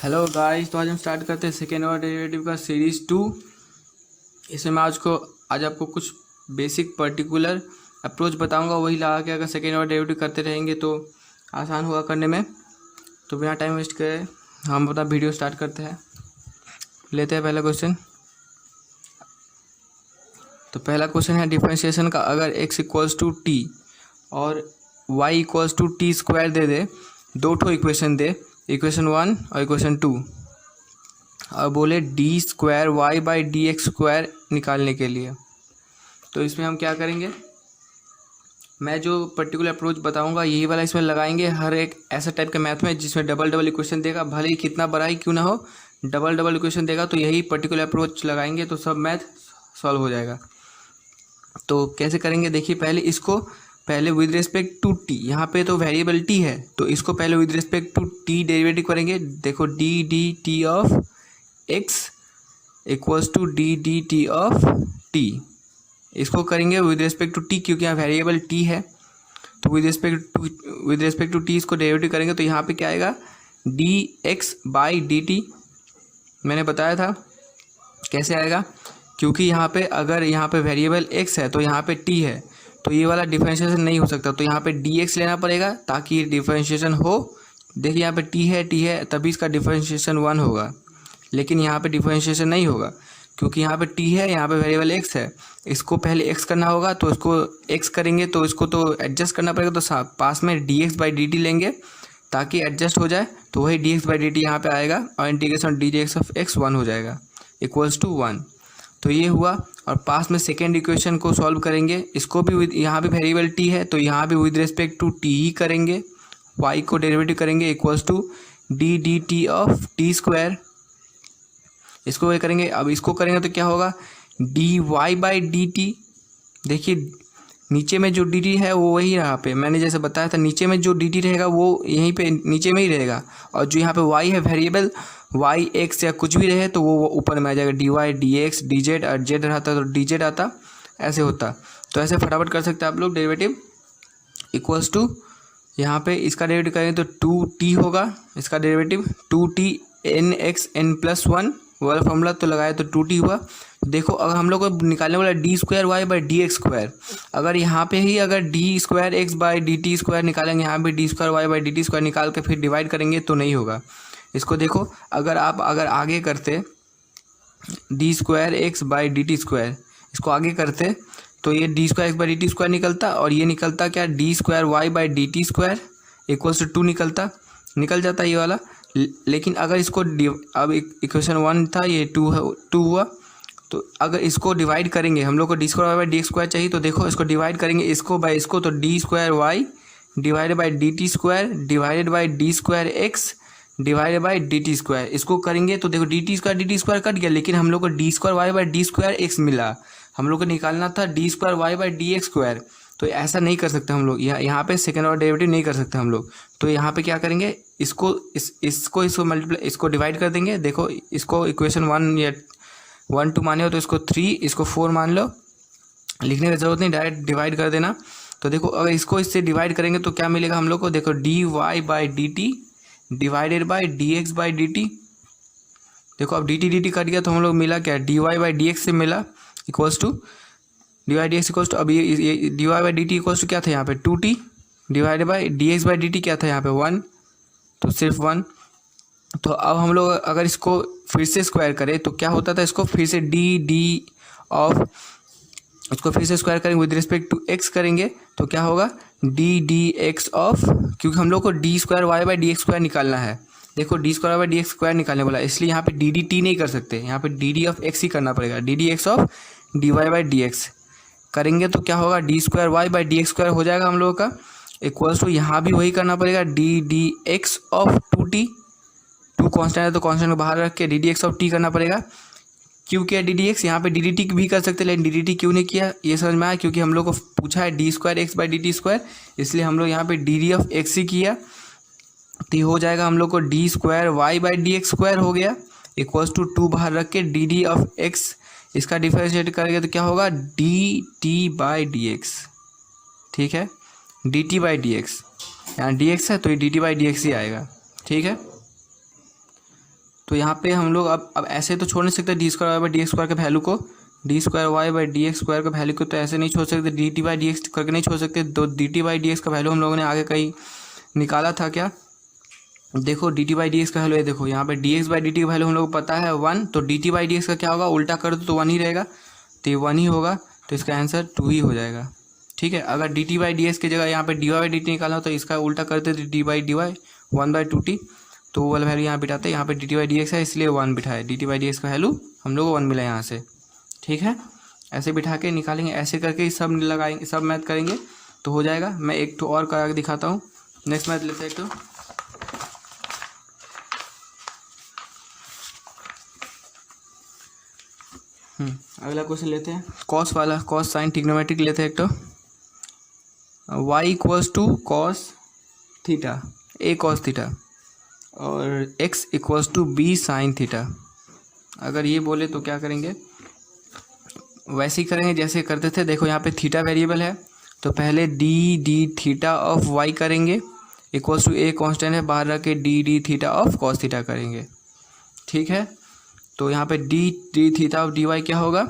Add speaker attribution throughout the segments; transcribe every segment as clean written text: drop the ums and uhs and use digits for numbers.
Speaker 1: Hello guys, तो आज हम स्टार्ट करते हैं सेकेंड ऑर्डर डेरिवेटिव का सीरीज़ 2। इसमें मैं आज आपको कुछ बेसिक पर्टिकुलर अप्रोच बताऊंगा। वही लगा के अगर सेकेंड ऑर्डर डेरिवेटिव करते रहेंगे तो आसान होगा करने में। तो बिना टाइम वेस्ट करे हम अपना वीडियो स्टार्ट करते हैं। लेते हैं पहला क्वेश्चन। तो पहला क्वेश्चन है डिफरेंशिएशन का। अगर x इक्वल्स टू टी और y equals to t square दे दो ठो इक्वेशन दे, इक्वेशन 1 और इक्वेशन 2, और बोले d square y by d x square निकालने के लिए। तो इसमें हम क्या करेंगे, मैं जो पर्टिकुलर अप्रोच बताऊंगा यही वाला इसमें लगाएंगे। हर एक ऐसा टाइप के मैथ में जिसमें डबल डबल इक्वेशन देगा, भले ही कितना बड़ा ही क्यों ना हो, डबल डबल इक्वेशन देगा तो यही पर्टिकुलर अप्रोच लगाएंगे तो सब मैथ सॉल्व हो जाएगा। तो कैसे करेंगे देखिए, पहले विद रिस्पेक्ट टू टी, यहाँ पे तो वेरिएबल टी है तो इसको पहले with respect to t derivative करेंगे। देखो d d t of x equals to d d t of t, इसको करेंगे विद रिस्पेक्ट टू टी क्योंकि यहाँ वेरिएबल टी है। तो विद रिस्पेक्ट टू टी इसको डेरिवेटिव करेंगे तो यहाँ पे क्या आएगा, D x by d T. मैंने बताया था कैसे आएगा, क्योंकि यहाँ पे अगर यहाँ पे वेरिएबल एक्स है तो यहाँ पे टी है, तो ये वाला डिफरेंशिएशन नहीं हो सकता। तो यहाँ पे डी एक्स लेना पड़ेगा ताकि ये डिफरेंशिएशन हो। देखिए यहाँ पे टी है तभी इसका डिफरेंशिएशन 1 होगा, लेकिन यहाँ पे डिफरेंशिएशन नहीं होगा क्योंकि यहाँ पे टी है, यहाँ पे वेरिएबल एक्स है। इसको पहले एक्स करना होगा तो इसको एक्स करेंगे तो इसको तो एडजस्ट करना पड़ेगा। तो पास में D x by d T लेंगे ताकि एडजस्ट हो जाए, तो वही D x by d T यहाँ पे आएगा और integration D x of x 1 हो जाएगा इक्वल्स टू 1। तो ये हुआ। और पास में सेकेंड इक्वेशन को सॉल्व करेंगे, इसको भी यहाँ भी वेरिएबल टी है तो यहाँ भी विद रिस्पेक्ट टू टी ही करेंगे, वाई को डेरिवेटिव करेंगे equals to d d t of t square. इसको करेंगे, अब इसको करेंगे तो क्या होगा, d y by d t. देखिए नीचे में जो डी टी है वो वही यहाँ पे मैंने जैसे बताया था, नीचे में जो डी टी रहेगा वो यहीं पे नीचे में ही रहेगा, और जो यहाँ पे वाई है वेरिएबल वाई एक्स या कुछ भी रहे तो वो ऊपर में आ जाएगा, d y d x d z, और जेड रहता तो डी जेड आता, ऐसे होता। तो ऐसे फटाफट कर सकते हैं आप लोग डेरिवेटिव इक्वल्स टू, यहाँ पे इसका डेरिवेटिव करेंगे तो 2t होगा, इसका derivative 2t n x n plus 1 वाला फॉर्मूला तो लगाया तो 2t हुआ। देखो अगर हम लोग को निकालने वाला d square y by d x square, अगर यहाँ पे ही अगर d square x by d t square निकालेंगे, यहाँ पे d square y by d t square निकाल के फिर डिवाइड करेंगे तो नहीं होगा। इसको देखो, अगर आगे करते d square x by d t square, इसको आगे करते तो ये d square x by d t square निकलता, और ये निकलता क्या, d square y by d t square equals to 2 निकल जाता ये वाला। लेकिन अगर इसको अब इक्वेशन 1 था, ये 2 हुआ, तो अगर इसको डिवाइड करेंगे, हम लोग को d square y by d square चाहिए, तो देखो इसको डिवाइड करेंगे इसको बाय इसको, तो d square y divided by d t square divided by d square x divided by d t square. इसको करेंगे तो देखो डी टी स्क्वायर कट गया, लेकिन हम लोग को d square y by d square x मिला। हम लोग को निकालना था d square y by d x square, तो ऐसा नहीं कर सकते हम लोग, यहाँ पे सेकेंड ऑर्डर डेरिवेटिव नहीं कर सकते हम लोग। तो यहाँ पे क्या करेंगे, इसको मल्टीप्लाई, इसको डिवाइड कर देंगे। देखो इसको इक्वेशन 1 या 1 2 माने हो तो इसको 3, इसको 4 मान लो, लिखने की ज़रूरत नहीं, डायरेक्ट डिवाइड कर देना। तो देखो अगर इसको इससे डिवाइड करेंगे तो क्या मिलेगा हम लोग को, देखो d y by d t divided by d x by d t. देखो अब डी टी कट गया तो हम लोग मिला क्या, d y by d x से मिला equals to d y d x equals to, अब ये d y by d t equals to क्या था यहाँ पे 2t divided by d x by d t क्या था यहाँ पे 1, तो सिर्फ 1। तो अब हम लोग अगर इसको फिर से स्क्वायर करें तो क्या होता था, इसको फिर से डी ऑफ, इसको फिर से स्क्वायर करेंगे विद रिस्पेक्ट टू एक्स करेंगे तो क्या होगा, डी एक्स ऑफ, क्योंकि हम लोग को d square y by d x square निकालना है। देखो d square by d x square निकालने वाला, इसलिए यहाँ पे डी डी टी नहीं कर सकते, यहाँ पे डी ऑफ एक्स ही करना पड़ेगा। D x of d y by d x करेंगे तो क्या होगा, d square y by d x square हो जाएगा हम लोगों का इक्वल्स टू, यहाँ भी वही करना पड़ेगा, d x of 2t, 2 constant है तो कॉन्स्टेंट को बाहर रख के डी एक्स ऑफ टी करना पड़ेगा। क्यों किया डी एक्स, यहाँ पे डी टी भी कर सकते लेकिन डी क्यों नहीं किया ये समझ में आया, क्योंकि हम लोग को पूछा है d square x by d t square, इसलिए हम लोग यहाँ पे डी ऑफ एक्स ही किया। तो ये हो जाएगा हम लोग को d square y by d x square हो गया इक्वल्स टू 2 बाहर रख के डी ऑफ एक्स, इसका डिफरेंशिएट करेंगे तो क्या होगा, d t by d x. ठीक है, d t by d x, यहाँ डी एक्स है तो ये d t by d x ही आएगा। ठीक है, तो यहाँ पे हम लोग अब ऐसे तो छोड़ नहीं सकते d square y by d x square के वैल्यू को, d square y by d x square का वैल्यू को तो ऐसे नहीं छोड़ सकते, d t by d x करके नहीं छोड़ सकते। तो d t by d x का वैल्यू हम लोगों ने आगे कहीं निकाला था क्या, देखो d t by d x का वैल्यू है, देखो यहाँ पे d x by d t का वैल्यू हम लोग को पता है 1, तो d t by d x का क्या होगा, उल्टा कर दो तो 1 ही रहेगा, तो ये 1 ही होगा, तो इसका आंसर 2 ही हो जाएगा। ठीक है, अगर d t by d x की जगह यहाँ पे d y by d t निकालना हो तो इसका उल्टा करते थे D by d Y 1/2t, तो वो वाला वैल्यू यहाँ बिठाते हैं, यहाँ पे d t by d x है इसलिए 1 बिठाए, D t by d x का वैल्यू हम लोग को 1 मिला यहाँ से। ठीक है, ऐसे बिठा के निकालेंगे, ऐसे करके सब लगाएंगे, सब मैथ करेंगे तो हो जाएगा। मैं एक तो और करा के दिखाता हूँ, नेक्स्ट मैथ लेते हैं एक तो। अगला क्वेश्चन लेते हैं कॉस वाला, कॉस साइन ट्रिग्नोमेट्रिक लेते हैं एक तो। y equals to cos theta, a cos theta, और x equals to b sine theta. अगर ये बोले तो क्या करेंगे, वैसे ही करेंगे जैसे करते थे। देखो यहाँ पे थीटा वेरिएबल है तो पहले डी थीटा ऑफ y करेंगे, इक्वल्स टू ए कांस्टेंट है बाहर रख के d theta of cos theta करेंगे। ठीक है, तो यहाँ पे d theta of d y क्या होगा,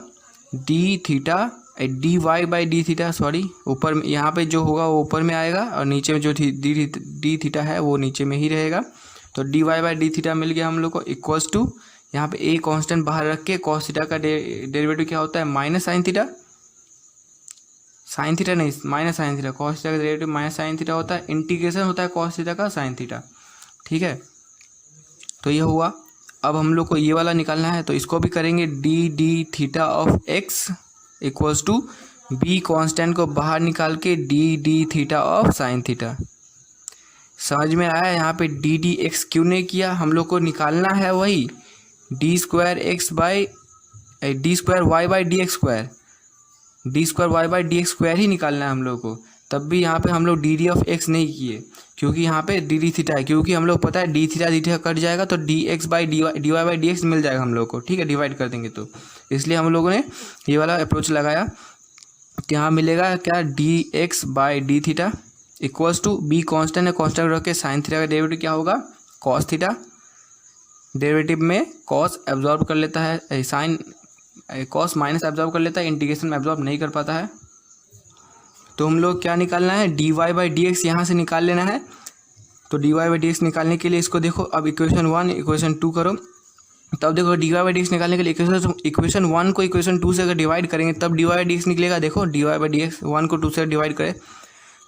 Speaker 1: d theta d y by d theta, sorry ऊपर यहाँ पे जो होगा वो ऊपर में आएगा और नीचे में जो डी थीटा है वो नीचे में ही रहेगा। तो d y by d theta मिल गया हम लोग को, इक्वल्स टू यहाँ पे ए कांस्टेंट बाहर रख के कॉस थीटा का डेरिवेटिव क्या होता है, minus sine theta, sine theta नहीं minus sine theta, cos theta का डेरिवेटिव माइनस साइन थीटा होता है, इंटीग्रेशन होता है कॉस थीटा का साइन थीटा। ठीक है, तो ये हुआ। अब हम लोग को ये वाला निकालना है तो इसको भी करेंगे, d theta of x equals to b constant को बाहर निकाल के d theta of sine theta. समझ में आया, यहाँ पे डी एक्स क्यों नहीं किया, हम लोग को निकालना है वही d square x by d square y by d x square, d square y by d x square ही निकालना है हम लोग को। तब भी यहाँ पे हम लोग डी ऑफ एक्स नहीं किए क्योंकि यहाँ पे डी थीटा है, क्योंकि हम लोग पता है डी थीटा कट जाएगा तो d x by d y by d x मिल जाएगा हम लोग को। ठीक है, डिवाइड कर देंगे तो इसलिए हम लोगों ने ये वाला अप्रोच लगाया। यहाँ मिलेगा क्या, d x by d theta equals to b constant है, कांस्टेंट रख के साइन थीटा का डेरिवेटिव क्या होगा, कॉस थीटा, डेरिवेटिव में कॉस एब्जॉर्ब कर लेता है, साइन कॉस माइनस एब्जॉर्ब कर लेता है, इंटीग्रेशन में एब्जॉर्ब नहीं कर पाता है। तो हम लोग क्या निकालना है, d y by d x यहाँ से निकाल लेना है। तो d y by d x निकालने के लिए इसको देखो, अब इक्वेशन 1 इक्वेशन 2 करो, तब देखो d y by d x निकालने के लिए इक्वेशन 1 को इक्वेशन 2 से अगर डिवाइड करेंगे तब d y by d x निकलेगा। देखो d y by d x 1 को 2 से डिवाइड करे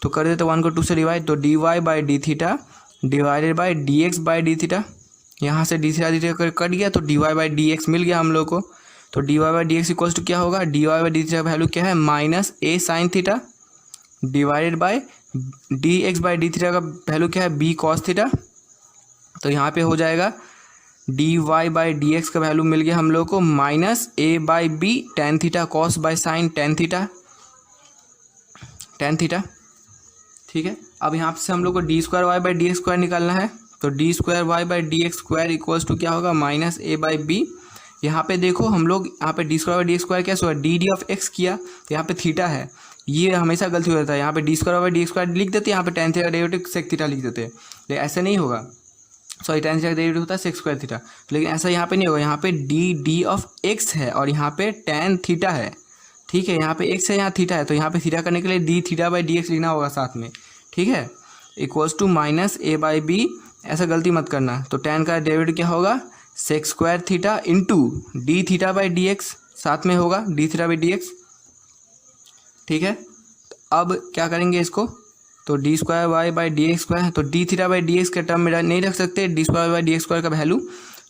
Speaker 1: तो कर देते 1 को 2 से डिवाइड, तो d y by d theta divided by d x by d theta, यहाँ से डी थीटा कट गया तो d y by d x मिल गया हम लोग को। तो d y by d x equals to क्या होगा, d y by d theta का वैल्यू क्या है, minus a sine theta divided by d x by d theta का वैल्यू क्या है, बी कॉस थीटा। तो यहाँ पे हो जाएगा d y by d x का वैल्यू मिल गया हम लोग को minus a by b tan theta cos by sine tan theta. ठीक है, अब यहाँ से हम लोग को d square y by d x square निकालना है। तो d square y by d x square equals to क्या होगा, माइनस ए बाई बी। यहाँ पे देखो हम लोग यहाँ पे d square by d x square क्या हुआ, डी ऑफ एक्स किया, तो यहाँ पे थीटा है, ये हमेशा गलती हो जाता है। यहाँ पे d square by d square लिख देते हैं, यहाँ पे tan theta derivative sec theta लिख देते हैं, लेकिन ऐसे नहीं होगा। सॉरी, टेन थीटा डेरिवेटिव होता है सेक स्क्वायर थीटा, लेकिन ऐसा यहाँ पे नहीं होगा। यहाँ पे डी ऑफ एक्स है और यहाँ पे टेन थीटा है। ठीक है, यहाँ पे एक्स है, यहाँ थीटा है, तो यहाँ पे थीटा करने के लिए d theta by d x लिखना होगा साथ में। ठीक है, equals to minus a by b, ऐसा गलती मत करना। तो टेन का डेरिवेटिव क्या होगा, sec square theta into d theta by d x, साथ में होगा d theta by d x. ठीक है, अब क्या करेंगे इसको, तो d square y by d x square, तो d theta by d x के टर्म में नहीं रख सकते d square by d x square का वैल्यू,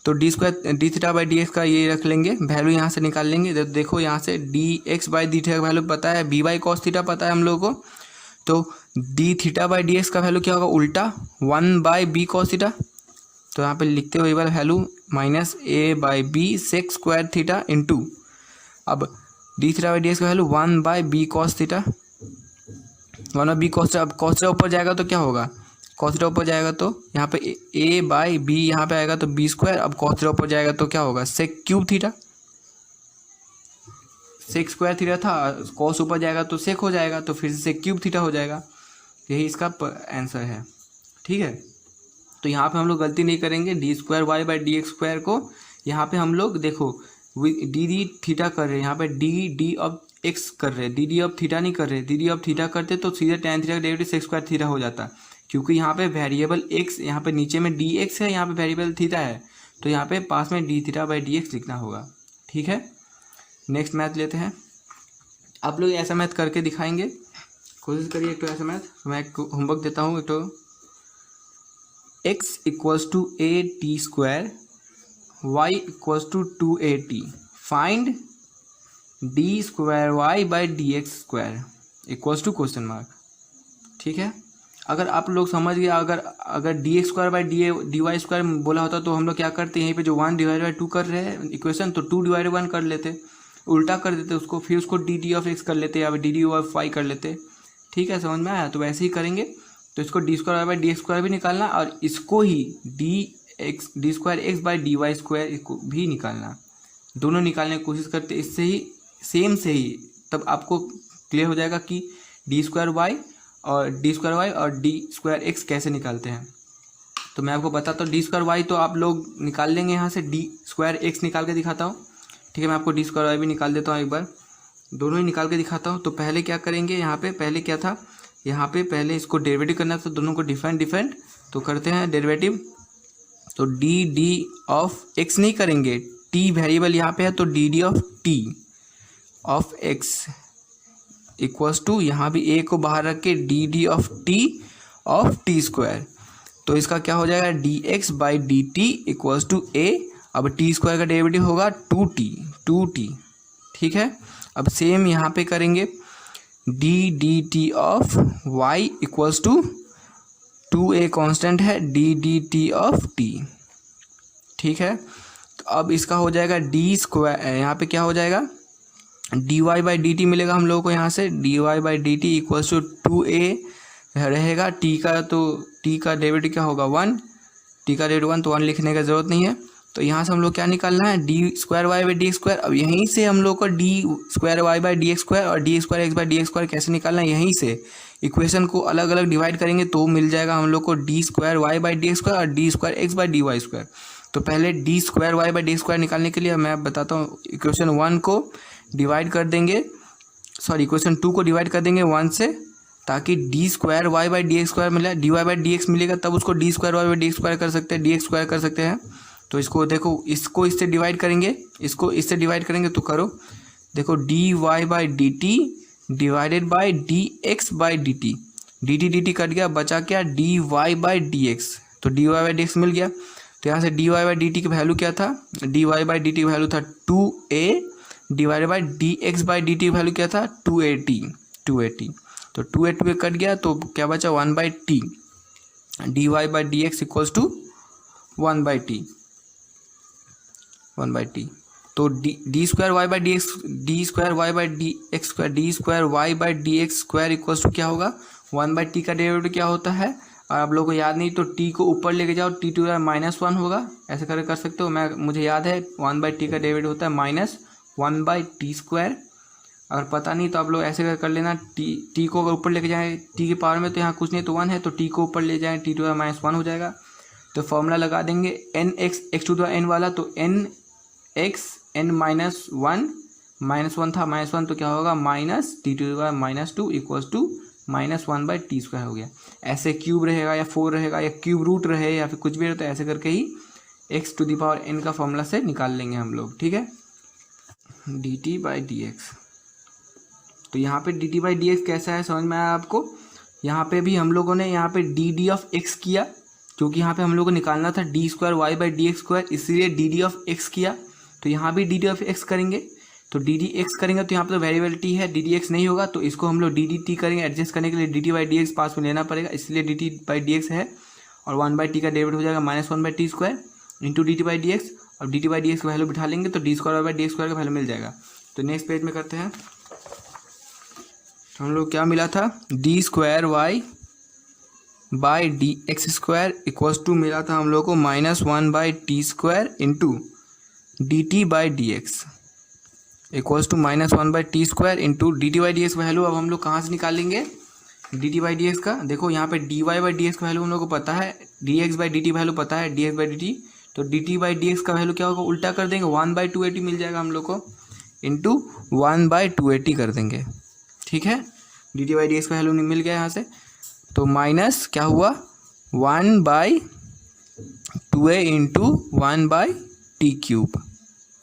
Speaker 1: तो d theta by d x का ये रख लेंगे, वैल्यू यहाँ से निकाल लेंगे। देखो यहाँ से D x by d theta का वैल्यू पता है, बी बाई कॉस थीटा पता है हम लोगों को, तो d theta by d x का वैल्यू क्या होगा, उल्टा 1 बाई बी कॉस थीटा। तो यहाँ पे लिखते हुए वाला value minus a by b sec square theta into, अब d theta by d x का value 1 by b cos theta, 1 by b cos theta. अब कॉस थीटा ऊपर जाएगा तो क्या होगा, कॉस थीटा ऊपर जाएगा तो यहाँ पे ए बाई बी यहाँ पे आएगा तो बी स्क्वायर। अब कॉस थीटा ऊपर जाएगा तो क्या होगा, sec cube theta, sec square theta था, कॉस ऊपर जाएगा तो सेक हो जाएगा, तो फिर से क्यूब थीटा हो जाएगा। यही इसका आंसर है। ठीक है, तो यहाँ पे हम लोग गलती नहीं करेंगे, d square y by d x square को यहाँ पे हम लोग देखो डी डी थीटा कर रहे हैं, यहाँ पे डी डी ऑफ एक्स कर रहे हैं, डी डी ऑफ थीटा नहीं कर रहे। डी डी ऑफ थीटा करते तो सीधे tan थीटा का डेरिवेटिव सेक स्क्वायर थीटा हो जाता, क्योंकि यहाँ पे वेरिएबल एक्स, यहाँ पे नीचे में डी एक्स है, यहाँ पे वेरिएबल थीटा है, तो यहाँ पे पास में D theta by d x लिखना होगा। ठीक है, नेक्स्ट मैथ लेते हैं। आप लोग ऐसा मैथ करके दिखाएंगे, कोशिश करिए एक तो ऐसा मैथ। मैं होमवर्क देता हूँ, एक तो x equals to a t square y equals to 2at, find d square y by d x square equals to question mark. ठीक है, अगर आप लोग समझ गए, अगर d x square by d y square बोला होता तो हम लोग क्या करते, यहीं पे जो 1 डिवाइड बाई 2 कर रहे हैं इक्वेशन, तो 2 डिवाइड 1 कर लेते, उल्टा कर देते उसको, फिर उसको डी डी ऑफ एक्स कर लेते या डी डी ऑफ वाई कर लेते। ठीक है, समझ में आया? तो वैसे ही करेंगे। तो इसको d square y by d x square भी निकालना और इसको ही d square x by d y square इसको भी निकालना, दोनों निकालने की कोशिश करते, इससे ही सेम से ही तब आपको क्लियर हो जाएगा कि डी स्क्वायर वाई और डी स्क्वायर एक्स कैसे निकालते हैं। तो मैं आपको बताता हूँ, डी स्क्वायर वाई तो आप लोग निकाल लेंगे, यहाँ से डी स्क्वायर एक्स निकाल के दिखाता हूँ। ठीक है, मैं आपको डी स्क्वायर वाई भी निकाल देता हूँ, एक बार दोनों ही निकाल के दिखाता हूँ। तो पहले क्या करेंगे, यहाँ पे पहले क्या था, यहाँ पे पहले इसको डेरिवेटिव करना था, दोनों को डिफरेंट तो करते हैं डेरिवेटिव। तो डी डी ऑफ एक्स नहीं करेंगे, टी वेरिएबल यहाँ पे है, तो d d of t of x equals to, यहाँ भी ए को बाहर रख के d d of t square, तो इसका क्या हो जाएगा, d x by d t equals to a. अब टी स्क्वायर का डेरिवेटिव होगा 2t। ठीक है, अब सेम यहाँ पे करेंगे, d d t of y equals to 2a constant है, d d t of t. ठीक है, तो अब इसका हो जाएगा डी स्क्वायर, यहाँ पे क्या हो जाएगा, d y by d t मिलेगा हम लोगों को, यहाँ से d y by d t equals to 2a रहेगा, टी का डेरिवेटिव क्या होगा 1, टी का डेरिवेटिव 1, तो 1 लिखने का ज़रूरत नहीं है। तो यहाँ से हम लोग क्या निकालना है, d square y by d x square. अब यहीं से हम लोग को d square y by d x square और d square x by d x square कैसे निकालना है, यहीं से इक्वेशन को अलग अलग डिवाइड करेंगे तो मिल जाएगा हम लोग को d square y by d x square और d square x by d y square. तो पहले d square y by d square निकालने के लिए मैं बताता हूँ, इक्वेशन 1 को डिवाइड कर देंगे, इक्वेशन 2 को डिवाइड कर देंगे 1 से, ताकि d square y by d x square मिले, d y by d x मिलेगा, तब उसको d square y by d x square कर सकते हैं, डी एक्स स्क्वायर कर सकते हैं। तो इसको देखो, इसको इससे डिवाइड करेंगे, इसको इससे डिवाइड करेंगे, तो करो देखो, d y by d t divided by d x by d t, d t cut गया, बचा क्या, d y by d x. तो d y by d x मिल गया। तो यहाँ से d y by d t की वैल्यू क्या था, d y by d t की वैल्यू था 2a divided by d x by d t की वैल्यू क्या था 280। तो 280 कट गया, तो क्या बचा 1 by t, d y by d x equals to 1 by t. तो d square y by d x, d square y by d x square, d square y by d x square equals to क्या होगा 1 by T का derivative क्या होता है, और आप लोगों को याद नहीं तो टी को ऊपर लेके जाओ, टी टू -1 होगा, ऐसे कर सकते हो। मुझे याद है 1 बाई टी का डेरिवेटिव होता है -1 बाई टी स्क्वायर। अगर पता नहीं तो आप लोग ऐसे कर लेना, टी को अगर ऊपर लेके जाएँ टी के पावर में, तो यहाँ कुछ नहीं तो 1 है, तो टी को ऊपर ले जाएँ, टी टू -1 हो जाएगा। तो फॉर्मूला लगा देंगे n x to the n वाला, तो एन एक्स एन -1 था, -1 तो क्या होगा -t to -2 equals to -1 by t square हो गया। ऐसे क्यूब रहेगा या 4 रहेगा या क्यूब रूट रहे या फिर कुछ भी रहे, तो ऐसे करके ही x to the power n का फॉर्मूला से निकाल लेंगे हम लोग। ठीक है, d t by d x. तो यहाँ पे d t by d x कैसा है, समझ में आया आपको? यहाँ पे भी हम लोगों ने यहाँ पे डी डी ऑफ एक्स किया, क्योंकि यहाँ पे हम लोग को निकालना था d square y by d x square, इसीलिए डी डी ऑफ एक्स किया। तो यहाँ भी डी डी ऑफ एक्स करेंगे, तो डी डी एक्स करेंगे, तो यहाँ पे तो वेरिएबल टी है, डी डी एक्स नहीं होगा, तो इसको हम लोग डी डी टी करेंगे। एडजस्ट करने के लिए d t by d x पास में लेना पड़ेगा, इसलिए d t by d x है, और 1 बाई टी का डेरिवेटिव हो जाएगा -1 by t square into d t by d x. और d t by d x का वैल्यू बिठा लेंगे, तो d square by d x square का वैल्यू मिल जाएगा। तो नेक्स्ट पेज में करते हैं, तो हम लोग क्या मिला था, d square y by d x square equals to मिला था हम लोग को -1 by t square into d t by d x equals to -1 by t square into d t by d x value. अब हम लोग कहाँ से निकालेंगे, d t by d x का। देखो यहाँ पे d y by d x का वैल्यू हम लोग को पता है, d x by d t value पता है, d x by d t. तो d t by d x का वैल्यू क्या होगा, उल्टा कर देंगे, 1/280 मिल जाएगा हम लोग को, इंटू 1/280 कर देंगे। ठीक है, d t by d x का वैल्यू मिल गया यहाँ से। तो माइनस क्या हुआ, 1/2a इंटू 1/t³।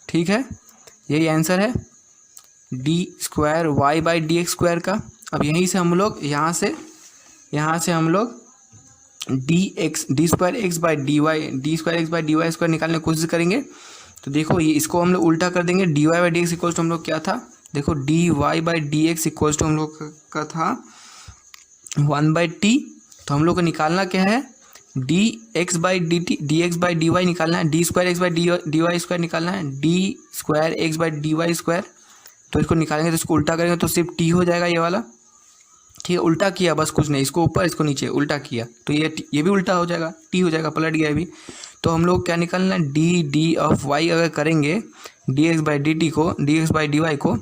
Speaker 1: ठीक है, यही आंसर है d square y by d x square का। अब यहीं से हम लोग यहाँ से हम लोग d square x by d y square निकालने की कोशिश करेंगे। तो देखो ये इसको हम लोग उल्टा कर देंगे, d y by d x equals to हम लोग क्या था, देखो d y by d x equals to हम लोग का था 1/t। तो हम लोग को निकालना क्या है, d x by d t, d x by d y निकालना है, d square x by d y square निकालना है, d square x by d y square. तो इसको निकालेंगे तो इसको उल्टा करेंगे तो सिर्फ टी हो जाएगा ये वाला। ठीक है, उल्टा किया बस, कुछ नहीं, इसको ऊपर इसको नीचे उल्टा किया तो ये भी उल्टा हो जाएगा, टी हो जाएगा, पलट गया अभी। तो हम लोग क्या निकालना है, डी ऑफ वाई अगर करेंगे d x by d t को, d x by d y को,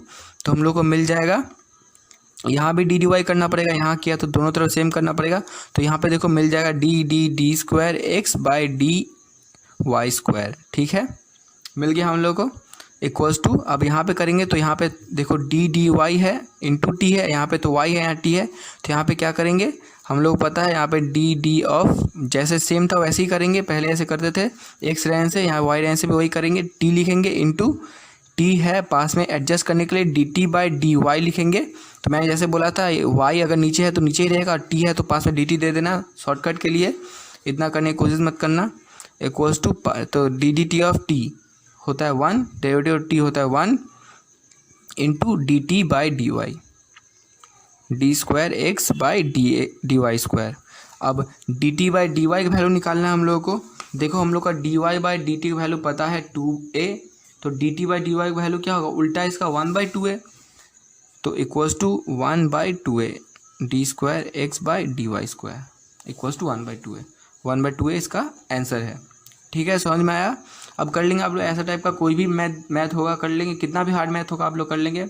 Speaker 1: तो हम लोग को मिल जाएगा, यहाँ भी डी डी वाई करना पड़ेगा, यहाँ किया तो दोनों तरफ सेम करना पड़ेगा। तो यहाँ पे देखो मिल जाएगा d square x by d y square. ठीक है, मिल गया हम लोग को इक्वल्स टू। अब यहाँ पे करेंगे तो यहाँ पे देखो डी वाई है इंटू टी है, यहाँ पे तो वाई है, यहाँ टी है। तो यहाँ पे क्या करेंगे, हम लोग पता है यहाँ पे डी ऑफ जैसे सेम था वैसे ही करेंगे, पहले ऐसे करते थे एक्स रेंज से, यहाँ वाई रेंज से भी वही करेंगे, टी लिखेंगे इंटू टी है पास में एडजस्ट करने के लिए d t by d y लिखेंगे। तो मैंने जैसे बोला था वाई अगर नीचे है तो नीचे ही रहेगा, टी है तो पास में डी टी दे देना शॉर्टकट के लिए, इतना करने की कोशिश मत करना। इक्वल्स टू तो डी टी ऑफ टी होता है 1, डेरिवेटिव ऑफ टी होता है 1 into d t by d y, d square x by d y square. अब d t by d y का वैल्यू निकालना है हम लोगों को। देखो हम लोग का d y by d t का वैल्यू पता है 2a, तो d t by d y का वैल्यू क्या होगा, उल्टा इसका 1/2a। तो equals to 1/2a d square x by d y square equals to 1/2a। 1/2a इसका आंसर है। ठीक है, समझ में आया। अब कर लेंगे आप लोग ऐसा टाइप का कोई भी मैथ होगा कर लेंगे, कितना भी हार्ड मैथ होगा आप लोग कर लेंगे।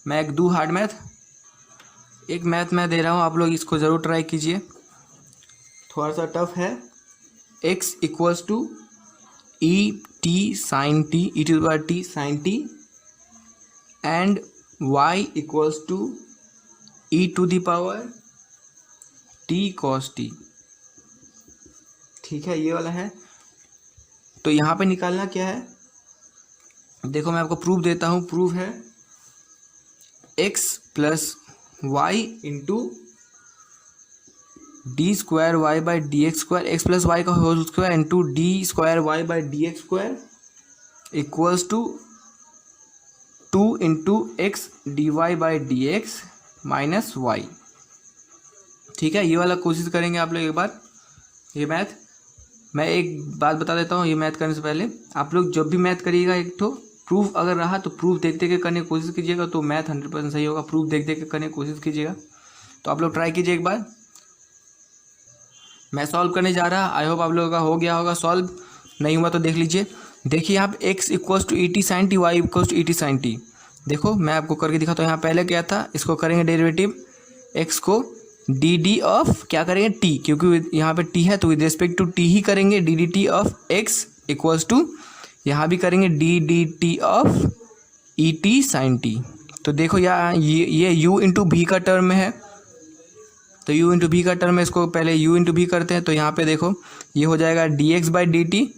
Speaker 1: मैं एक दो हार्ड मैथ, एक मैथ मैं दे रहा हूँ, आप लोग इसको ज़रूर ट्राई कीजिए, थोड़ा सा टफ है। x equals to e t sine t, e to the power t sine t, and y equals to e to the power t cos t. ठीक है, ये वाला है। तो यहाँ पे निकालना क्या है, देखो मैं आपको प्रूफ देता हूँ। प्रूफ है x plus y into d square y by d x square, x plus y का whole square into d square y by d x square equals to 2 into x d y by d x minus y. ठीक है, ये वाला कोशिश करेंगे आप लोग एक बार। ये मैथ मैं एक बात बता देता हूँ, ये मैथ करने से पहले आप लोग जब भी मैथ करिएगा एक तो प्रूफ अगर रहा तो प्रूफ देख देख के करने की कोशिश कीजिएगा, तो मैथ 100% सही होगा। प्रूफ देख देख के करने की कोशिश कीजिएगा। तो आप लोग ट्राई कीजिए एक बार। मैं सॉल्व करने जा रहा, आई होप आप लोगों का हो गया होगा सॉल्व, नहीं हुआ तो देख लीजिए। देखिए यहाँ पे x equals to e t sine t, y equals to e t sine t. देखो मैं आपको करके दिखाता हूँ। यहाँ पहले क्या था, इसको करेंगे डेरिवेटिव, एक्स को डी ऑफ क्या करेंगे टी, क्योंकि यहाँ पे टी है तो विद रिस्पेक्ट टू टी ही करेंगे, d t of x equals to यहाँ भी करेंगे d t of e t sine t. तो देखो यहाँ ये u इंटू भी का टर्म में है, तो u इंटू भी का टर्म में, इसको पहले u इंटू भी करते हैं। तो यहाँ पे देखो ये हो जाएगा d x by d t,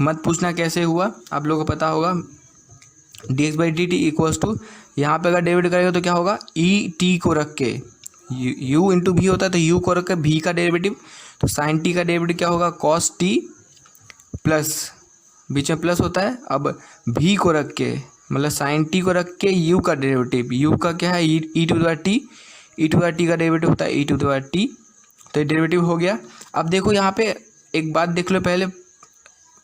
Speaker 1: मत पूछना कैसे हुआ, आप लोगों को पता होगा। D x by d t equals to यहाँ पे अगर डेरिवेटिव करेगा तो क्या होगा, ई टी को रख के u इंटू भी होता है तो u को रख के भी का डेरिवेटिव, तो साइन टी का डेरिवेटिव क्या होगा, कॉस टी प्लस बीच में प्लस होता है। अब भी को रख के मतलब साइन टी को रख के u का डेरिवेटिव, u का क्या है e to the power t, e to the power t का डेरिवेटिव होता है e to the power t. तो ये डेरिवेटिव हो गया। अब देखो यहाँ पे एक बात देख लो, पहले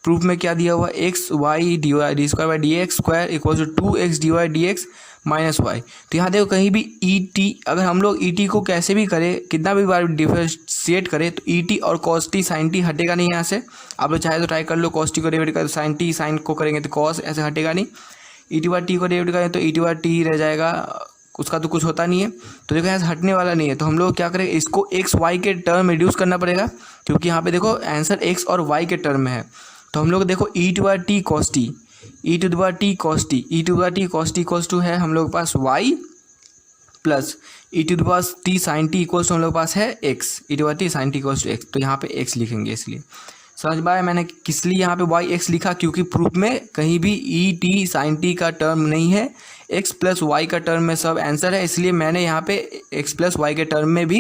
Speaker 1: प्रूफ में क्या दिया हुआ, x y d y d square by d x square equal to 2x d y d x minus y. तो यहाँ देखो कहीं भी ई टी, अगर हम लोग ई टी को कैसे भी करें, कितना भी बार डिफरेंशिएट करें, तो ई टी और कॉस टी साइन टी हटेगा नहीं यहाँ से। आप लोग चाहे तो ट्राई कर लो, कॉस टी को डेरिवेटिव करें तो साइन टी, साइन को करेंगे तो कॉस, ऐसे हटेगा नहीं। ई टी बार टी को डेरिवेटिव करें तो ई टी बार टी रह जाएगा, उसका तो कुछ होता नहीं है, तो देखो यहाँ से हटने वाला नहीं है, तो हम लोग क्या करेंगे, इसको एक्स वाई के टर्म में रिड्यूस करना पड़ेगा, क्योंकि यहाँ पे देखो आंसर एक्स और वाई के टर्म में है। तो हम लोग देखो e to bar t cos t, e to bar t cos t, e to bar t cos t equals to है हम लोग के पास y plus e to the power t sine t equals to हम लोग के पास है x, E to bar t sine t equals to x. तो यहाँ पे एक्स लिखेंगे, इसलिए समझ पाए मैंने किस लिए यहाँ पे वाई एक्स लिखा, क्योंकि प्रूफ में कहीं भी ई टी साइन टी का टर्म नहीं है, एक्स प्लस वाई का टर्म में सब आंसर है, इसलिए मैंने यहाँ पे एक्स प्लस वाई के टर्म में भी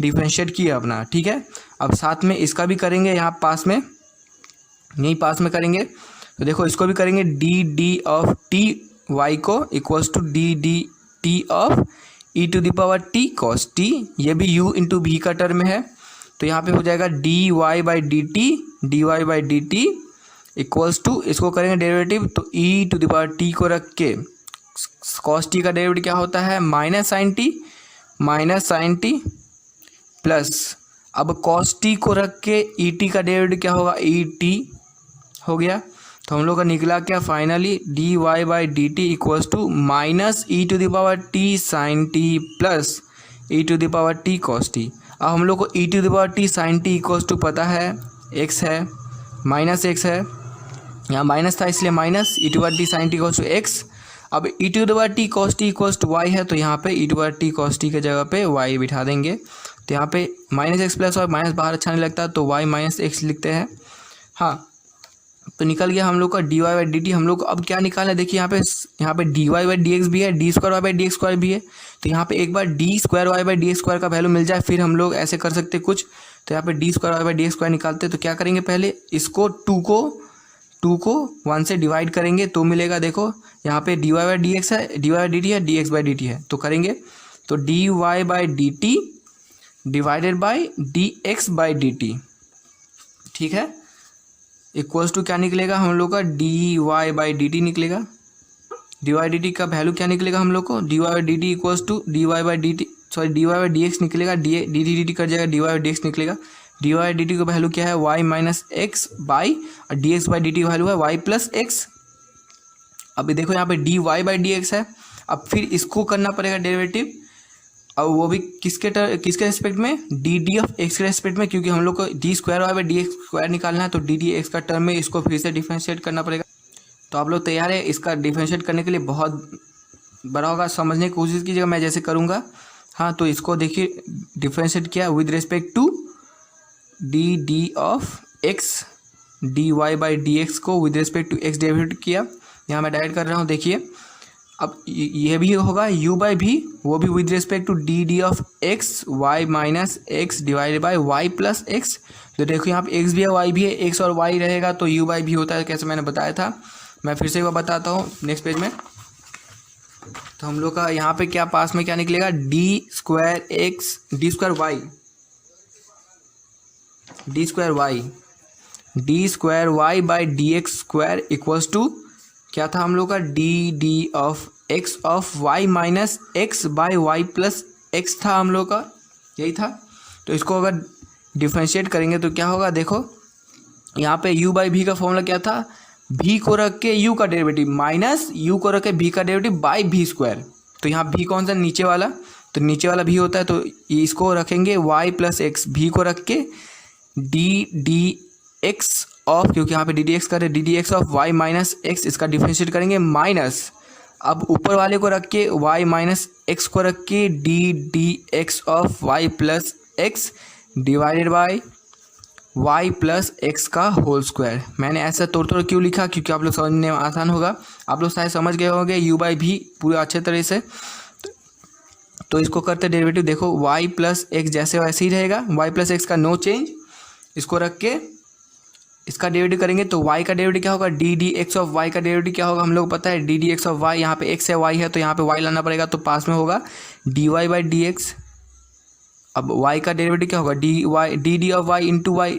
Speaker 1: डिफ्रेंशिएट किया अपना। ठीक है, अब साथ में इसका भी करेंगे, यहाँ पास में यहीं पास में करेंगे, तो देखो इसको भी करेंगे, d d of t y को equals to d d t of e to the power t cos t, ये भी यू इंटू भी का टर्म में है, तो यहाँ पे हो जाएगा d y by d t equals to, इसको करेंगे डेरिवेटिव, तो e to the power t को रख के कॉस टी का डेरिवेटिव क्या होता है माइनस साइन टी प्लस, अब कॉस टी को रख के ई टी का डेरिवेटिव क्या होगा ई टी हो गया। तो हम लोग का निकला क्या finally, d y by d t equals to minus e to the power t sine t plus e to the power t cos t. अब हम लोग को e to the power t sine t equals to पता है x है, minus x है, यहाँ minus था इसलिए minus e to power t sine t equals to x. अब e to the power t cos t equals to y है, तो यहाँ पे e to power t cos t के जगह पे वाई बिठा देंगे, तो यहाँ पे minus x plus y, minus बाहर अच्छा नहीं लगता तो वाई माइनस एक्स लिखते हैं। हाँ, तो निकल गया हम लोग का d y by d t. हम लोग को अब क्या निकालना है, देखिए यहाँ पे d y by d x भी है, d square y by d x square भी है, तो यहाँ पे एक बार d square y by d x square का वैल्यू मिल जाए फिर हम लोग ऐसे कर सकते कुछ। तो यहाँ पे d square y by d x square निकालते, तो क्या करेंगे, पहले इसको टू को 1 से डिवाइड करेंगे तो मिलेगा, देखो यहाँ पे d y by d x है, d y by d t है, d x by d t है, तो करेंगे तो d y by d t divided by d x by d t, ठीक है, इक्वल्स टू क्या निकलेगा हम लोग का d y by d t निकलेगा। डी वाई डी टी का वैल्यू क्या निकलेगा हम लोग को, d y by d t equals to d y by d t, sorry d y by d x निकलेगा, डी डी डी टी कर जाएगा, d y by d x निकलेगा। डी वाई डी टी का value क्या है y minus x by, और d x by d t का value है वाई प्लस एक्स। अभी देखो यहाँ पे d y by d x है, अब फिर इसको करना पड़ेगा डेरिवेटिव, अब वो भी किसके रेस्पेक्ट में, डी डी ऑफ एक्स के रेस्पेक्ट में, क्योंकि हम लोग को d square y by d x square निकालना है, तो डी डी एक्स का टर्म में इसको फिर से डिफरेंशिएट करना पड़ेगा। तो आप लोग तैयार है, इसका डिफरेंशिएट करने के लिए बहुत बड़ा होगा, समझने की कोशिश कीजिएगा मैं जैसे करूँगा। हाँ, तो इसको देखिए डिफरेंशिएट किया with respect to d d of x, d y by d x को with respect to x derivate किया, यहाँ मैं डायरेक्ट कर रहा हूँ, देखिए अब ये भी होगा u बाई भी, वो भी with respect to d d of x y minus x divided by y plus x. तो देखो यहाँ पे x भी है y भी है, x और y रहेगा तो u बाई भी होता है, कैसे मैंने बताया था, मैं फिर से एक बार बताता हूँ नेक्स्ट पेज में। तो हम लोग का यहाँ पे क्या पास में क्या निकलेगा, d square x d square y by d x square equals to क्या था हम लोग का, d d of y minus x by y plus x था हम लोग का, यही था। तो इसको अगर डिफ्रेंशिएट करेंगे तो क्या होगा, देखो यहाँ पे u बाई भी का फॉर्मूला क्या था, v को रख के u का डेरिवेटिव माइनस u को रख के v का डेरिवेटिव बाई भी स्क्वायर। तो यहाँ v कौन सा, नीचे वाला, तो नीचे वाला v होता है, तो इसको रखेंगे y प्लस एक्स, v को रख के डी डी एक्स ऑफ, क्योंकि यहाँ पे डी डी एक्स करे, d d x of y minus x, इसका डिफरेंशिएट करेंगे माइनस, अब ऊपर वाले को रख के वाई माइनस एक्स को रख के d d x of y plus x divided by y plus x का होल स्क्वायर। मैंने ऐसा तोड़ क्यों लिखा, क्योंकि आप लोग समझने में आसान होगा, आप लोग शायद समझ गए होंगे यू बाई भी पूरे अच्छे तरह से। तो इसको करते डेरिवेटिव, देखो वाई प्लस एक्स जैसे वैसे ही रहेगा, वाई प्लस एक्स का नो चेंज, इसको रख के इसका डेरिवेटिव करेंगे तो y का डेरिवेटिव क्या होगा, d d x of y का डेरिवेटिव क्या होगा हम लोग को पता है, d d x of y, यहाँ पे x है y है तो यहाँ पे y लाना पड़ेगा, तो पास में होगा d y by d x. अब y का डेरिवेटिव क्या होगा, d d of y into y,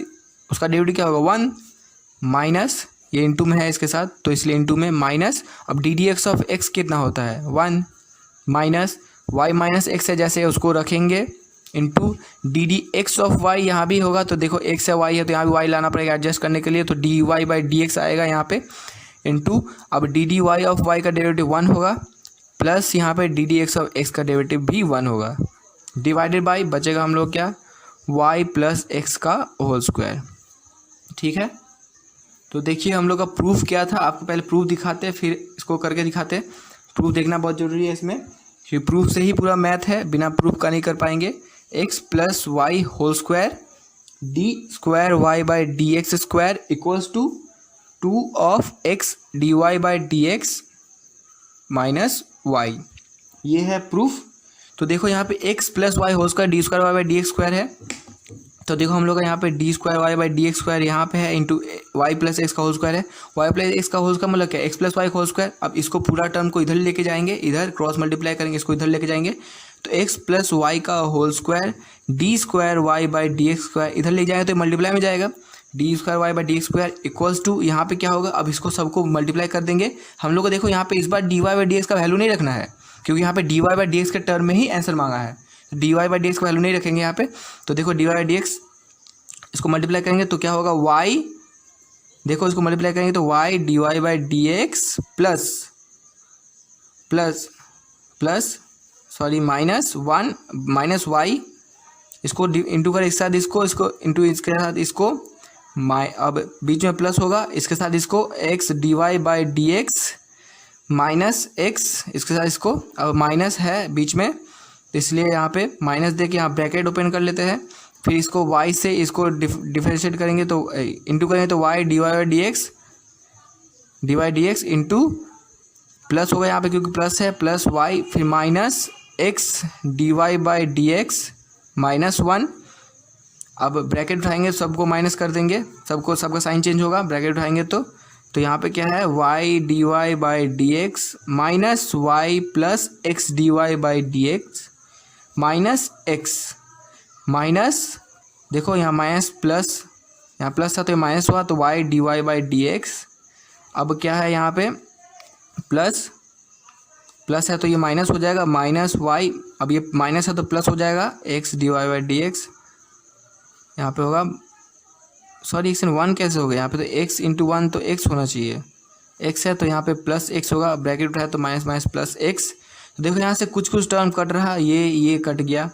Speaker 1: उसका डेरिवेटिव क्या होगा 1 माइनस, ये इंटू में है इसके साथ तो इसलिए इंटू में माइनस, अब d d x of x कितना होता है 1 माइनस y माइनस एक्स है जैसे उसको रखेंगे into d d x of y, यहाँ भी होगा तो देखो x है y है तो यहाँ भी y लाना पड़ेगा एडजस्ट करने के लिए, तो d y by d x आएगा यहाँ पे इंटू, अब d d y of y का डेरिवेटिव 1 होगा प्लस यहाँ पे d d x of x का डेरिवेटिव भी 1 होगा, डिवाइडेड बाई बचेगा हम लोग क्या, y प्लस एक्स का होल स्क्वायर। ठीक है, तो देखिए हम लोग का प्रूफ क्या था, आपको पहले प्रूफ दिखाते फिर इसको करके दिखाते। प्रूफ देखना बहुत ज़रूरी है इसमें, क्योंकि प्रूफ से ही पूरा मैथ है, बिना प्रूफ का नहीं कर पाएंगे। x plus y whole square d square y by d x square equals to 2 of x d y by d x minus y, ये है प्रूफ। तो देखो यहाँ पे x plus y whole square d square y by d x square है, तो देखो हम लोग का यहाँ पे d square y by d x square यहाँ पे है, इंटू वाई प्लस एक्स का होल स्क्वायर है। वाई प्लस एक्स का होल स्क्वायर मतलब क्या, x plus y whole square. अब इसको पूरा टर्म को इधर लेके जाएंगे, इधर क्रॉस मल्टीप्लाई करेंगे, इसको इधर लेके जाएंगे, तो एक्स प्लस वाई का whole square d square y by d x square इधर ले जाएंगे तो मल्टीप्लाई में जाएगा, d square y by d x square equals to यहाँ पे क्या होगा, अब इसको सबको मल्टीप्लाई कर देंगे हम लोग को। देखो यहाँ पे इस बार d y by d x का वैल्यू नहीं रखना है, क्योंकि यहाँ पे d y by d x के टर्म में ही आंसर मांगा है, d y by d x का वैल्यू नहीं रखेंगे यहाँ पे। तो देखो d y by d x इसको मल्टीप्लाई करेंगे तो क्या होगा, y, देखो इसको मल्टीप्लाई करेंगे तो y d y by d x plus plus plus sorry minus 1 minus y, इसको इंटू कर एक साथ इसको इंटू इसके साथ इसको अब बीच में प्लस होगा, इसके साथ इसको x d y by d x minus x, इसके साथ इसको अब माइनस है बीच में, तो इसलिए यहाँ पे माइनस दे के यहाँ ब्रैकेट ओपन कर लेते हैं, फिर इसको y से इसको डिफरेंशिएट करेंगे तो इंटू करेंगे तो y d y d x into plus होगा यहाँ पे क्योंकि प्लस है, प्लस y फिर minus x d y by d x minus 1। अब ब्रैकेट उठाएंगे सबको माइनस कर देंगे, सबका साइन चेंज होगा, ब्रैकेट उठाएंगे तो यहाँ पे क्या है, y d y by d x minus y plus x d y by d x minus x minus, देखो यहाँ माइनस प्लस, यहाँ प्लस था तो ये माइनस हुआ, तो y d y by d x, अब क्या है यहाँ पे प्लस प्लस है तो ये माइनस हो जाएगा, माइनस y, अब ये माइनस है तो प्लस हो जाएगा, x d y by d x यहाँ पे होगा, सॉरी x 1 कैसे हो गया यहाँ पे, तो x इंटू 1 तो x होना चाहिए, x है तो यहाँ पे प्लस x होगा, ब्रैकेट उठाया तो माइनस माइनस प्लस x। तो देखो यहाँ से कुछ टर्म कट रहा, ये कट गया,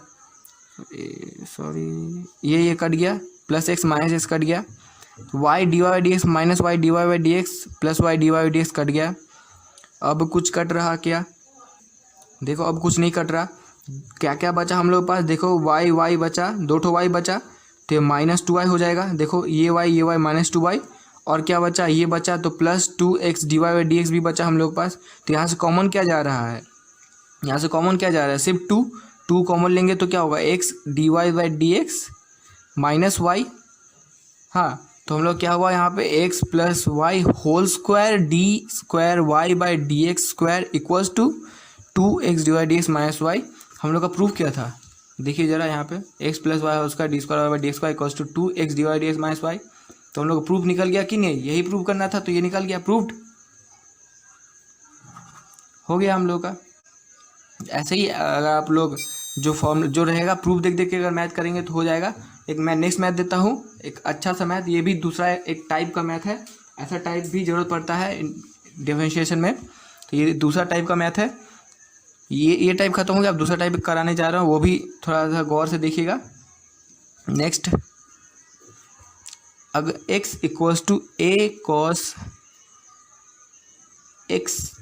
Speaker 1: सॉरी ये कट गया, plus x minus x cut गया, y d y d x minus y d y by d x plus y d y d x cut गया। अब कुछ कट रहा क्या, देखो अब कुछ नहीं कट रहा, क्या क्या बचा हम लोग के पास, देखो y बचा, 2 ठो y बचा तो ये माइनस 2y हो जाएगा, देखो ये y माइनस 2y, और क्या बचा, ये बचा तो plus 2x d y by d x भी बचा हम लोग के पास। तो यहाँ से कॉमन क्या जा रहा है, यहाँ से कॉमन क्या जा रहा है, सिर्फ 2 कॉमन लेंगे तो क्या होगा, x d y by d x minus y, हाँ तो हम लोग क्या हुआ यहाँ पे x plus y whole square d square y by d x square equals to 2x d y d x minus y. हम लोग का प्रूफ क्या था, देखिए जरा यहाँ पे x plus y whole square d square y by d x square equals to 2x d y d x minus y. तो हम लोग का प्रूफ निकल गया कि नहीं, यही प्रूफ करना था तो ये निकल गया, प्रूफ्ड हो गया हम लोग का। ऐसे ही अगर आप लोग जो रहेगा प्रूफ देख के अगर मैथ करेंगे तो हो जाएगा। एक मैं नेक्स्ट मैथ देता हूँ, एक अच्छा सा मैथ, ये भी दूसरा एक टाइप का मैथ है, ऐसा टाइप भी ज़रूरत पड़ता है डिफरेंशिएशन में, तो ये दूसरा टाइप का मैथ है। ये टाइप खत्म हो गया, अब दूसरा टाइप कराने जा रहा हूँ, वो भी थोड़ा सा गौर से देखिएगा। नेक्स्ट, अगर x equals to a cos x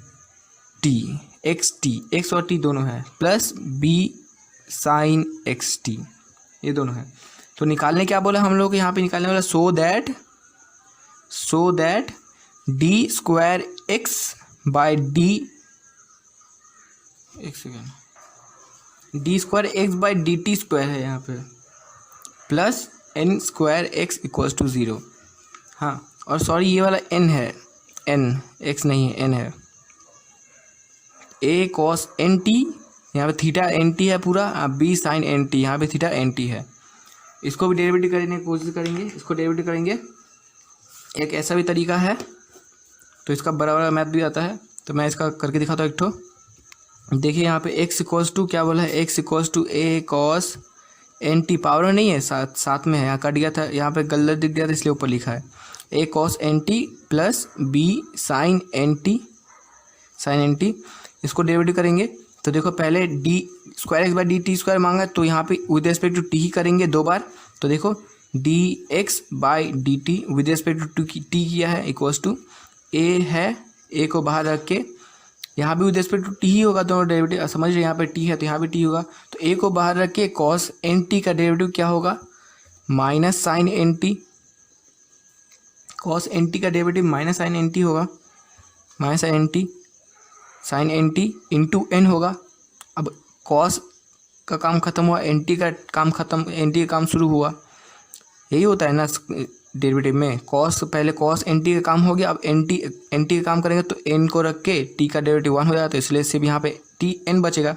Speaker 1: और t दोनों है, प्लस b साइन xt, ये दोनों है। तो निकालने क्या बोला हम लोग को यहाँ पे, निकालने वाला so that d square x by d square x by d t square है यहाँ पे, plus n square x equals to 0। हाँ, और सॉरी ये वाला n है, n x नहीं है, n है, a cos एन टी, यहाँ पे थीटा एन टी है पूरा, b साइन एन टी, यहाँ पे थीटा एन टी है। इसको भी डेरिवेटिव करने की कोशिश करेंगे, इसको डेरिवेटिव करेंगे। एक ऐसा भी तरीका है, तो इसका बड़ा बड़ा मैथ भी आता है, तो मैं इसका करके दिखाता हूँ एक ठो। देखिए यहाँ पे x इक्वल्स टू क्या बोला है, x equals to a cos n t, power नहीं है, साथ में है, यहाँ कट गया था, यहाँ पे गलत दिख गया था इसलिए ऊपर लिखा है, a cos n t plus b sine n t, इसको डेरिवेटिव करेंगे तो देखो पहले d square x by d t square मांगा, तो यहाँ पे विद रिस्पेक्ट टू टी ही करेंगे 2 बार। तो देखो d x by d t with respect to t किया है इक्वल्स टू ए है, ए को बाहर रख के यहाँ भी विद रिस्पेक्ट टू टी ही होगा, दोनों डेरिवेटिव समझ रहे, यहाँ पे टी है तो यहाँ भी टी होगा। तो ए को बाहर रख के कॉस एन टी का डेरिवेटिव क्या होगा, minus sine n t. Cos n t का derivative minus sine n t होगा, minus sine n t into n होगा। अब कॉस का काम खत्म हुआ, एन टी का काम खत्म, एन टी का काम शुरू हुआ, यही होता है ना डेरिवेटिव में। कॉस पहले कॉस एन टी का काम हो गया, अब एन टी का काम करेंगे तो एन को रख के टी का डेरिवेटिव 1 हो जाता है, तो इसलिए सिर्फ यहाँ पे टी एन बचेगा।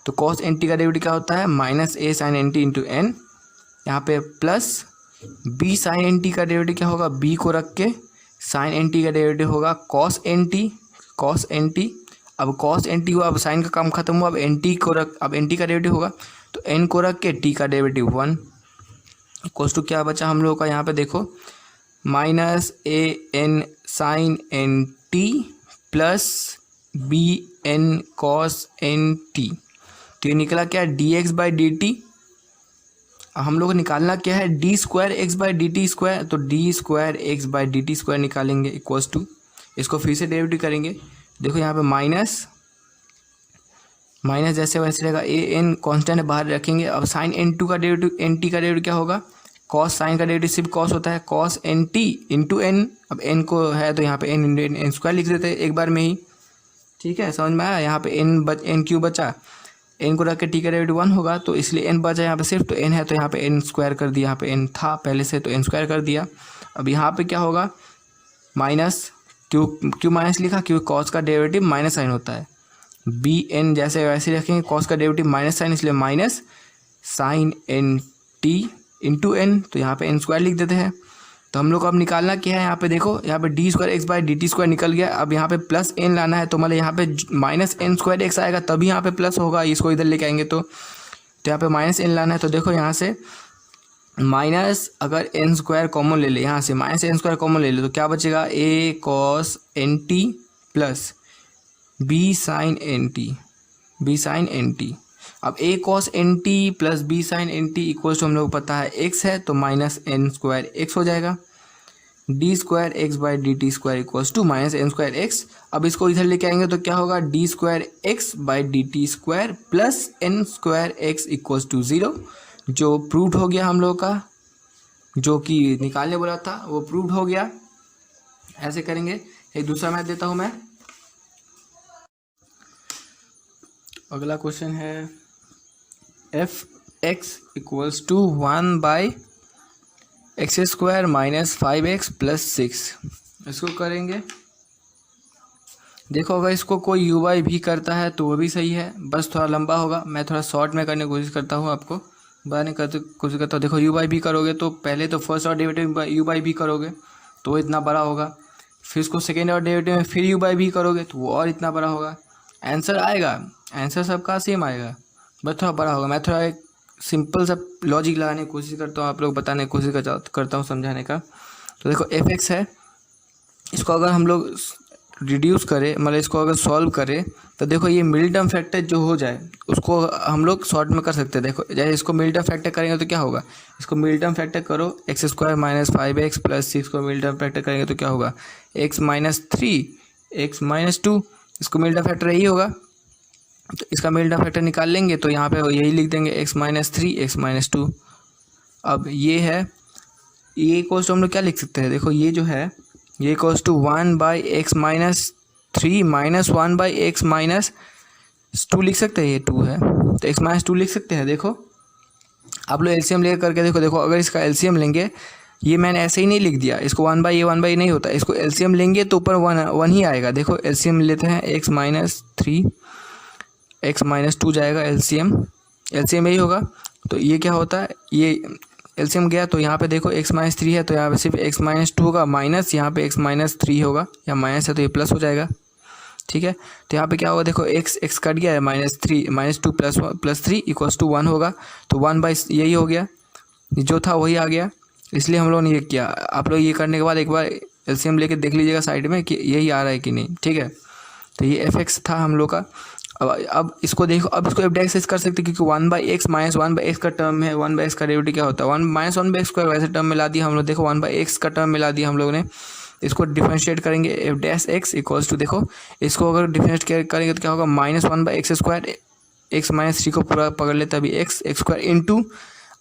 Speaker 1: तो कॉस एन टी का डेरिवेटिव क्या होता है, minus a sine n t into n, यहाँ पे plus b sine n t का डेरिवेटिव क्या होगा, बी को रख के साइन एन टी का डेरिवेटिव होगा कॉस एन टी। अब कॉस एन टी हुआ, अब साइन का काम खत्म हुआ, अब एन टी का डेरिवेटिव होगा, तो एन को रख के टी का डेरिवेटिव 1 इक्वल्स टू क्या बचा हम लोगों का, यहाँ पे देखो minus a n sine n t plus b n cos n t. तो ये निकला क्या, d x by d t. अब हम लोग को निकालना क्या है, d square x by d t square. तो d square x by d t square निकालेंगे इक्वल्स टू, इसको फिर से डेरिवेटिव करेंगे। देखो यहाँ पे माइनस जैसे वैसे रहेगा, ए एन कॉन्स्टेंट बाहर रखेंगे। अब साइन एन टू का डेरिवेटिव, एन टी का डेरिवेटिव क्या होगा, कॉस साइन का डेरिवेटिव सिर्फ कॉस होता है, cos n t into n. अब एन को है तो यहाँ पे एन स्क्वायर लिख देते हैं एक बार में ही, ठीक है, समझ में आया। यहाँ पे एन क्यू बचा, एन को रख के टी का डेरिवेटिव 1 होगा, तो इसलिए एन बचा यहाँ पे सिर्फ, तो एन है तो यहाँ पे एन स्क्वायर कर दिया, यहाँ पे एन था पहले से तो एन स्क्वायर कर दिया। अब यहाँ पे क्या होगा, माइनस क्यू माइनस लिखा, क्योंकि कॉस का डेरिवेटिव माइनस साइन होता है। बी एन जैसे वैसे रखेंगे, कॉस का डेरिवेटिव माइनस साइन, इसलिए minus sine n t into n, तो यहाँ पे एन स्क्वायर लिख देते हैं। तो हम लोग को अब निकालना क्या है, यहाँ पे देखो, यहाँ पे d square x by d t square निकल गया। अब यहाँ पे प्लस एन लाना है, तो मतलब यहाँ पे माइनस एन स्क्वायर एक्स आएगा, तभी यहाँ पे प्लस होगा, इसको इधर लेके आएंगे तो यहाँ पे माइनस एन लाना है। तो देखो यहाँ से माइनस, अगर एन स्क्वायर कॉमन ले ले, यहाँ से माइनस एन स्क्वायर कॉमन ले ले, तो क्या बचेगा, a cos n t plus b sine n t. अब a cos n t plus b sine n t equals to हम लोग पता है एक्स है, तो माइनस एन स्क्वायर एक्स हो जाएगा। D square x by d t square equals to minus n square x. अब इसको इधर लेके आएंगे तो क्या होगा, d square x by d t square plus n square x equals to 0, जो प्रूव्ड हो गया हम लोग का, जो कि निकालने बोला था वो प्रूव्ड हो गया। ऐसे करेंगे। एक दूसरा मैथ देता हूँ मैं। अगला क्वेश्चन है f x equals to 1 by x square minus 5x plus 6। इसको करेंगे। देखो अगर इसको कोई यू बाई भी करता है तो वो भी सही है, बस थोड़ा लंबा होगा। मैं थोड़ा शॉर्ट में करने की कोशिश करता हूँ, आपको बताने की कोशिश करता हूँ। देखो यू बाई भी करोगे तो पहले तो first order derivative you by भी करोगे तो वो इतना बड़ा होगा, फिर उसको सेकेंड ऑर्डर डेरिवेटिव में फिर यू बाई भी करोगे तो वो और इतना बड़ा होगा। आंसर आएगा, आंसर सबका सेम आएगा, बस थोड़ा बड़ा होगा। मैं थोड़ा एक सिंपल सा लॉजिक लगाने की कोशिश करता हूँ, आप लोग बताने की कोशिश करता हूँ, समझाने का। तो देखो एफ एक्स है, इसको अगर हम लोग रिड्यूस करें, मतलब इसको अगर सॉल्व करें तो देखो ये मिडिल टर्म फैक्टर जो हो जाए उसको हम लोग शॉर्ट में कर सकते हैं। देखो जैसे इसको मिडिल टर्म फैक्टर करेंगे तो क्या होगा, इसको मिडिल टर्म फैक्टर करो, x square minus 5x plus 6 को मिडिल टर्म फैक्टर करेंगे तो क्या होगा, x माइनस 3 x माइनस 2, इसको मिडिल टर्म फैक्टर यही होगा। तो इसका मिडिल टर्म फैक्टर निकाल लेंगे तो यहाँ पे यही लिख देंगे x माइनस 3 x माइनस 2। अब ये है, ये इक्वल्स टू हम लोग क्या लिख सकते हैं, देखो ये जो है ये equals to 1 by x minus 3 minus 1 by x minus 2 लिख सकते हैं, ये 2 है तो x माइनस 2 लिख सकते हैं। देखो आप लोग एलसीएम लेकर करके देखो अगर इसका एलसीएम लेंगे, ये मैंने ऐसे ही नहीं लिख दिया, इसको 1 बाई ये 1 बाई नहीं होता, इसको एलसीएम लेंगे तो ऊपर 1 ही आएगा। देखो एलसीएम लेते हैं, x माइनस 3 x माइनस 2 जाएगा, एलसीएम यही होगा। तो ये क्या होता है, ये एलसीएम गया तो यहाँ पे देखो x माइनस 3 है तो यहाँ पे सिर्फ x माइनस 2 होगा, माइनस यहाँ पे x माइनस 3 होगा, या माइनस है तो ये प्लस हो जाएगा, ठीक है। तो यहाँ पे क्या होगा, देखो x कट गया है, माइनस 2 प्लस 3 इक्वल्स टू 1 होगा, तो 1 बाई यही हो गया, जो था वही आ गया, इसलिए हम लोगों ने ये किया। आप लोग ये करने के बाद एक बार एलसीएम लेके देख लीजिएगा साइड में कि यही आ रहा है कि नहीं, ठीक है। तो ये एफ एक्स था हम लोग का। अब इसको देखो, अब इसको एफ डैश एक्स कर सकते क्योंकि 1/x माइनस 1/x का टर्म है। 1/x का डेरिवेटिव क्या होता है, 1 - 1/x² वैसे टर्म मिला दिया हम लोग। देखो 1/x का टर्म मिला दिया हम लोग ने। इसको डिफरेंशिएट करेंगे, f dash x equals to, देखो इसको अगर डिफरेंशिएट करेंगे तो क्या होगा, -1/x²। x -3 को पूरा पकड़ लेते अभी, x² इंटू,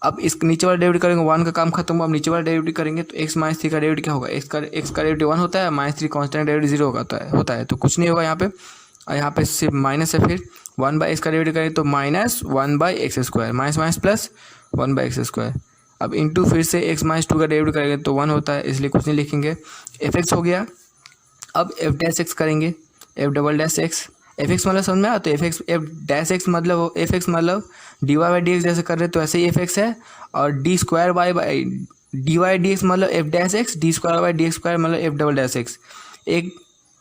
Speaker 1: अब इस नीचे वाला डेरिवेटिव करेंगे, 1 का काम खत्म हुआ, अब नीचे वाला डेरिवेटिव करेंगे तो x - 3 का डेरिवेटिव क्या होगा, x का डेरिवेटिव 1 होता है, -3 कांस्टेंट डेरिवेटिव 0 होता है तो कुछ नहीं होगा यहाँ पे। और यहाँ पे सिर्फ माइनस है, फिर 1/x का डेरिवेटिव करेंगे तो -1/x², माइनस प्लस 1/x²। अब इंटू फिर से x - 2 का डेरिवेटिव करेंगे तो 1 होता है, इसलिए कुछ नहीं लिखेंगे। एफ एक्स हो गया। अब एफ डैश एक्स करेंगे, F double dash x. F x मतलब समझ में आया, तो एफ डैश एक्स मतलब एफ एक्स मतलब dy/dx जैसे कर रहे तो ऐसे ही एफ एक्स है। और dy/dx मतलब एफ डैश एक्स, d²/dx² मतलब एफ डबल डैश एक्स।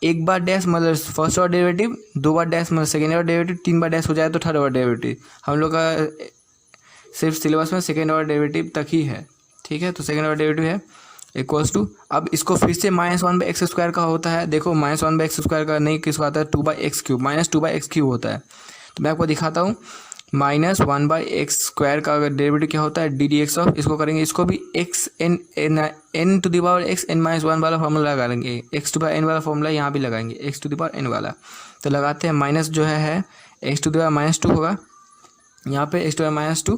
Speaker 1: एक बार डैश मतलब फर्स्ट ऑर्डर डेरिवेटिव, 2 बार डैश मतलब सेकेंड ऑर्डर डेरिवेटिव, 3 बार डैश हो जाए तो थर्ड ऑर्डर डेरिवेटिव। हम लोग का सिर्फ सिलेबस में सेकेंड ऑर्डर डेरिवेटिव तक ही है, ठीक है। तो सेकेंड ऑर्डर डेरिवेटिव है इक्वल्स टू, अब इसको फिर से -1/x² का होता है। देखो -1/x² का नहीं, किसको आता है, 2/x³ -2/x³ होता है। तो मैं आपको दिखाता हूँ, -1/x² का अगर डेरिवेटिव क्या होता है, ddx ऑफ, इसको करेंगे, इसको भी n⁻n वाला फॉर्मूला लगा लेंगे, x⁻n वाला फॉर्मूला यहाँ भी लगाएंगे, x⁻n वाला। तो लगाते हैं, माइनस जो है x⁻−2 होगा यहाँ पे, x⁻−2,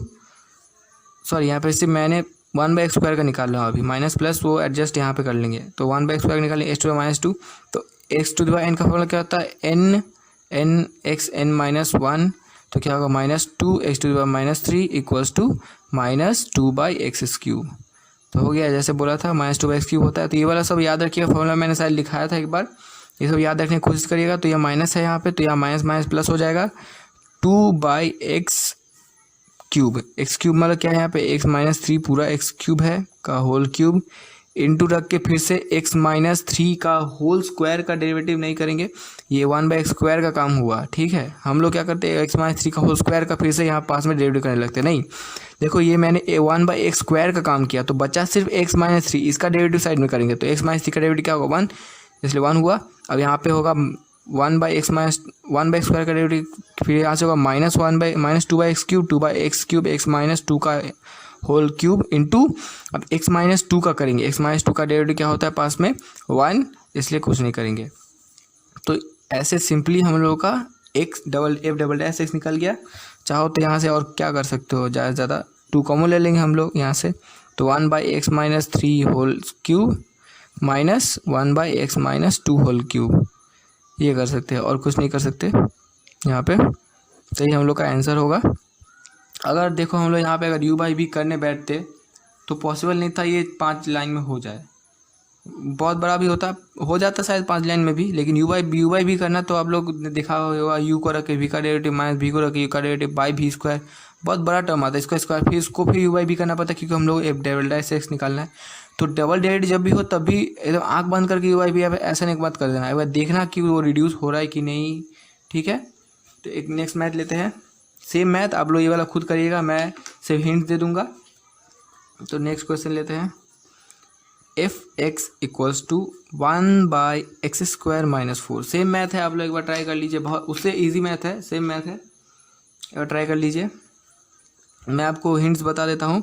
Speaker 1: सॉरी यहाँ पे सिर्फ मैंने 1/x² का निकाल रहा हूँ अभी, माइनस प्लस वो एडजस्ट यहाँ पे कर लेंगे। तो 1/x² का निकालेंगे, x⁻−2। तो x⁻n का फॉर्मूला क्या होता है, n(x(n-1), तो क्या होगा, -2 x⁻−3 इक्वल्स टू -2/x³। तो हो गया, जैसे बोला था -2/x³ होता है। तो ये वाला सब याद रखिएगा, फॉर्मूला मैंने शायद लिखाया था एक बार, ये सब याद रखने की कोशिश करिएगा। तो यह माइनस है यहाँ पे, तो यहाँ माइनस प्लस हो जाएगा, 2/x³ x³ मतलब क्या है यहाँ पे, x-3 पूरा x³ है का होल क्यूब, इंटू रख के फिर से x-3 का होल स्क्वायर का डेरिवेटिव नहीं करेंगे, ये 1/x² का काम हुआ, ठीक है। हम लोग क्या करते हैं, x-3 का होल स्क्वायर का फिर से यहाँ पास में डेरिवेटिव करने लगते नहीं। देखो ये मैंने 1/x² का काम किया, तो बचा सिर्फ x-3, इसका डेरिवेटिव साइड में करेंगे तो x-3 का डेरिवेटिव क्या होगा, 1, इसलिए 1 हुआ। अब यहाँ पे होगा 1/x² का डेरिवेटिव, फिर यहाँ से होगा -2/x³, 2/x³ x-2 का होल क्यूब इंटू, अब x-2 का करेंगे, x-2 का डेरिवेटिव क्या होता है पास में 1, इसलिए कुछ नहीं करेंगे। तो ऐसे सिंपली हम लोगों का एफ डबल डैश एक्स निकल गया। चाहो तो यहाँ से और क्या कर सकते हो, ज़्यादा से ज़्यादा 2 कॉमन ले लेंगे हम लोग यहाँ से, तो 1/x-3 whole cube minus 1/x-2 whole cube, ये कर सकते हैं और कुछ नहीं कर सकते यहाँ पे। तो ये हम लोग का आंसर होगा। अगर देखो हम लोग यहाँ पे अगर u/v करने बैठते तो पॉसिबल नहीं था ये 5 लाइन में हो जाए, बहुत बड़ा भी हो जाता शायद 5 लाइन में भी, लेकिन u/v करना तो आप लोग देखा होगा, u को रख के v का डेरिवेटिव माइनस v को रख के u का डेरिवेटिव बाई v², बहुत बड़ा टर्म आता है इसका स्क्वायर, फिर इसको फिर u/v करना पड़ता है क्योंकि हम लोग डबल डैश एक्स निकालना है। तो डबल डेरिवेटिव जब भी हो तब भी एकदम आँख बंद करके u/v ऐसा नहीं बात कर देना, एक बार देखना कि वो रिड्यूस हो रहा है कि नहीं, ठीक है। तो एक नेक्स्ट मैथ लेते हैं, सेम मैथ आप लोग ये वाला खुद करिएगा, मैं सिर्फ हिंट दे दूंगा। तो नेक्स्ट क्वेश्चन लेते हैं, f(x) equals to 1/x² - 4। Same math है, आप लोग एक बार ट्राई कर लीजिए, बहुत उससे इजी मैथ है, सेम मैथ है, एक बार ट्राई कर लीजिए। मैं आपको हिंट्स बता देता हूँ,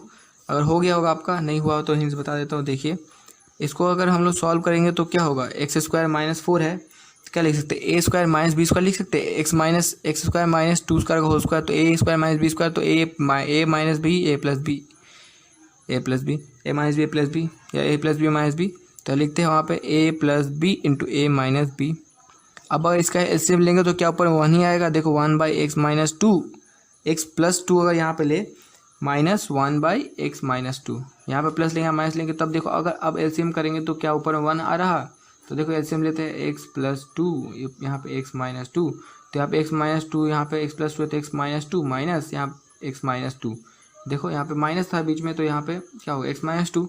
Speaker 1: अगर हो गया होगा आपका, नहीं हुआ हो तो हिंट्स बता देता हूँ। देखिए इसको अगर हम लोग सॉल्व करेंगे तो क्या होगा, x² - 4 है, क्या लिख सकते हैं, a² - b² लिख सकते हैं, x² - 2² का होल स्क्वायर, तो a² - b² तो a - b a plus b या a plus b minus b, तो लिखते हैं वहाँ पे a plus b into a minus b. अब अगर इसका एलसीएम लेंगे तो क्या ऊपर 1 ही आएगा, देखो 1/x-2, x + 2 अगर यहाँ पे ले माइनस 1/x-2, यहाँ पे प्लस लेंगे माइनस लेंगे, तब देखो अगर अब एलसीएम करेंगे तो क्या ऊपर 1 आ रहा। तो देखो एलसीएम लेते हैं x + 2, यहाँ पे x-2, तो यहाँ पे x-2, यहाँ पे x + 2 तो x-2 माइनस यहाँ x-2, देखो यहाँ पे माइनस था बीच में, तो यहाँ पे क्या होगा x-2,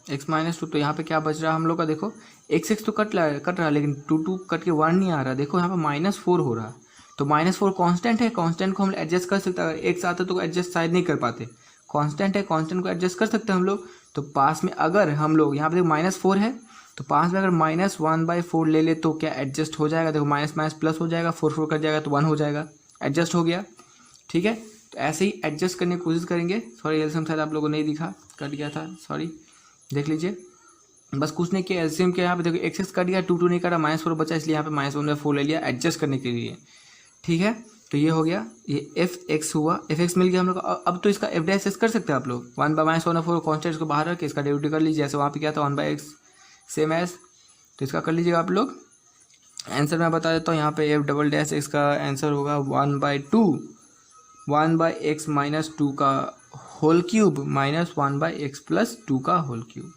Speaker 1: तो यहाँ पे क्या बच रहा है हम लोग का, देखो x तो कट रहा है लेकिन 2 कट के 1 नहीं आ रहा, देखो यहाँ पे -4 हो रहा है। तो -4 कांस्टेंट है, कांस्टेंट को हम एडजस्ट कर सकते हैं, अगर x आता तो एडजस्ट शायद नहीं कर पाते, कांस्टेंट है, कांस्टेंट को एडजस्ट कर सकते हैं हम लोग। तो पास में अगर हम लोग यहाँ पे देखो -4 है, तो 5 में अगर -1/4 ले ले तो क्या एडजस्ट हो जाएगा? देखो माइनस माइनस प्लस हो जाएगा, 4 कट जाएगा तो 1 हो जाएगा, एडजस्ट हो गया। ठीक है, तो ऐसे ही एडजस्ट करने की कोशिश करेंगे। सॉरी एलसीएम शायद आप लोगों को नहीं दिखा, कट गया था, सॉरी, देख लीजिए। बस कुछ नहीं किया, एलसीएम के यहाँ पे देखो एक्स कट गया, 2 नहीं कटा, -4 बचा, इसलिए यहाँ पे -1/4 ले लिया एडजस्ट करने के लिए। ठीक है, तो ये हो गया, ये f(x) हुआ, f(x) मिल गया हम लोग को। अब तो इसका f'(x) कर सकते हैं आप लोग, 1/-1/4 कॉन्स्टेंट को बाहर रख के इसका डेरिवेटिव कर लीजिए, जैसे वहाँ पे क्या था 1/x सेम एज, तो इसका कर लीजिएगा आप लोग। आंसर मैं बता देता हूँ, यहाँ पे f'(x) का आंसर होगा 1/2 1/x-2 का होल क्यूब माइनस 1/x+2 का होल क्यूब,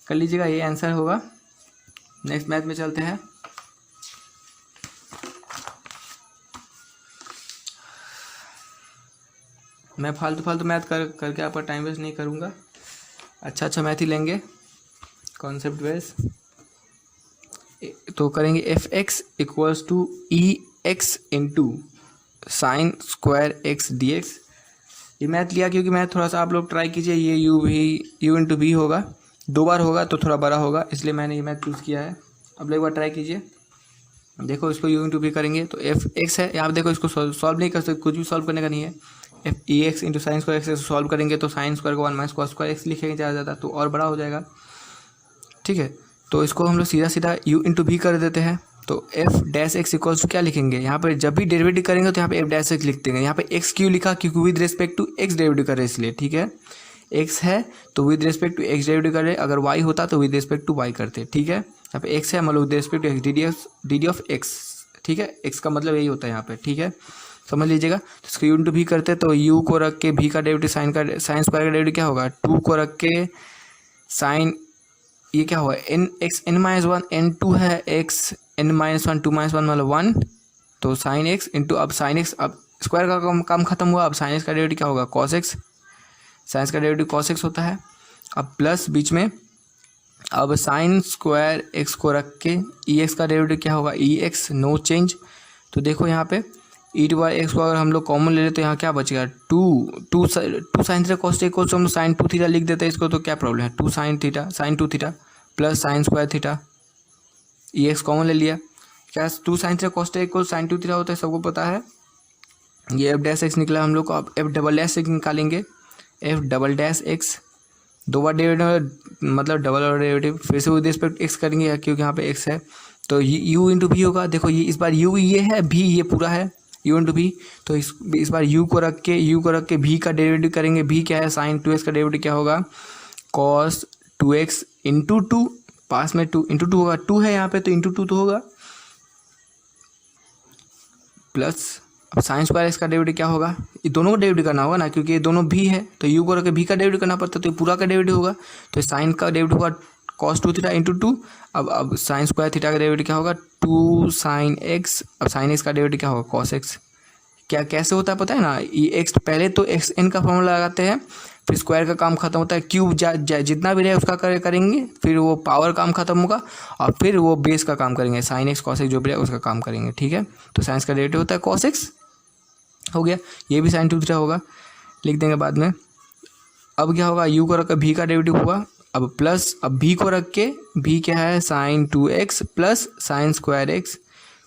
Speaker 1: कर लीजिएगा, ये आंसर होगा। नेक्स्ट मैथ में चलते हैं। मैं फालतू मैथ करके आपका टाइम वेस्ट नहीं करूँगा, अच्छा मैथ ही लेंगे कॉन्सेप्ट बेस। तो करेंगे f(x) = e(x) × sin square x dx। ये मैथ लिया क्योंकि मैथ थोड़ा सा आप लोग ट्राई कीजिए, ये u × v होगा, 2 बार होगा तो थोड़ा बड़ा होगा, इसलिए मैंने ये मैथ चूज़ किया है। अब लोग एक बार ट्राई कीजिए, देखो इसको u × v करेंगे तो f(x) है, यहाँ पे देखो इसको सॉल्व नहीं कर सकते, कुछ भी सॉल्व करने का नहीं है। e(x) × sin square x solve करेंगे तो sin स्क्वायर को 1 - cos स्क्वायर x लिखेंगे ज़्यादा तो और बड़ा हो जाएगा। ठीक है, तो इसको हम लोग सीधा u × v कर देते हैं, तो f'(x) = क्या लिखेंगे? यहाँ पर जब भी डेरिवेटिव करेंगे तो यहाँ पे f'(x) लिख देंगे। यहाँ पे x क्यों लिखा? क्योंकि with respect to x derivative कर रहे हैं इसलिए। ठीक है, x है तो with respect to x derivative कर रहे, अगर y होता तो विद रिस्पेक्ट टू y करते। ठीक है, यहाँ पे x है मतलब with respect to x, dd of x। ठीक है, x का मतलब यही होता है यहाँ पे। ठीक है, समझ लीजिएगा। तो इसको u × v करते तो u को रख के v का डेरिवेटिव साइन स्क्वायर का डेरिवेटिव क्या होगा? 2 को रख के साइन, ये क्या हुआ n(x) n-1 n2 है x n-1 2 - 1 मतलब 1, तो साइन x इंटू, अब साइन x, अब स्क्वायर का काम खत्म हुआ, अब साइन x का डेरिवेटिव क्या होगा? cos x, साइंस का डेरिवेटिव cos x होता है। अब प्लस बीच में, अब साइन स्क्वायर x को रख के ex का डेरिवेटिव क्या होगा? ex, no change. तो देखो यहाँ पे e⁻x को अगर हम लोग कॉमन ले लेते तो यहाँ क्या बचेगा? 2 sin थीटा cos थीटा को हम लोग sin 2 थीटा लिख देते हैं इसको, तो क्या प्रॉब्लम है? 2 sin 2 theta plus sign square theta, ex common ले लिया, क्या 2 sin थीटा cos थीटा को sin 2 थीटा होता है, सबको पता है। ये f'(x) निकला हम लोग को, अब f'(x) निकालेंगे, f'(x) 2 बार डेरिवेटिव मतलब डबल और डेरिवेटिव, फिर से विद रिस्पेक्ट x करेंगे क्योंकि यहाँ पे x है, तो u × v होगा। देखो ये इस बार u ये है, v ये पूरा है, u × v, तो इस बार u को रख के v का डेरिवेटिव करेंगे। v क्या है? sin 2x का डेरिवेटिव क्या होगा? cos 2x × 2, पास में 2 × 2 होगा, 2 है यहाँ पे तो × 2 तो होगा, प्लस अब साइन स्क्वायर x का डेरिवेटिव क्या होगा? ये दोनों का डेरिवेटिव करना होगा ना, क्योंकि ये दोनों v है तो u को रख के v का डेरिवेटिव करना पड़ता है, तो ये पूरा का डेरिवेटिव होगा, तो साइन का डेरिवेटिव होगा cos 2 थीटा × 2। अब साइन स्क्वायर थीटा का डेरिवेटिव क्या होगा? 2 sin x, अब साइन x का डेरिवेटिव क्या होगा? cos x। क्या कैसे होता है पता है ना? ये x पहले तो एक्स एन का फॉर्मूला लगाते हैं, फिर स्क्वायर का काम खत्म होता है, क्यूब जितना भी रहे उसका करेंगे, फिर वो पावर काम खत्म होगा और फिर वो बेस का काम करेंगे, sin x cos x जो भी रहे उसका काम करेंगे। ठीक है, तो साइंस का डेरिवेटिव होता है cos x, हो गया। ये भी sin 2 थीटा होगा, लिख देंगे बाद में। अब क्या होगा? u को रख के v का डेरिवेटिव होगा, अब प्लस, अब v को रख के, v क्या है? sin 2x plus sine square x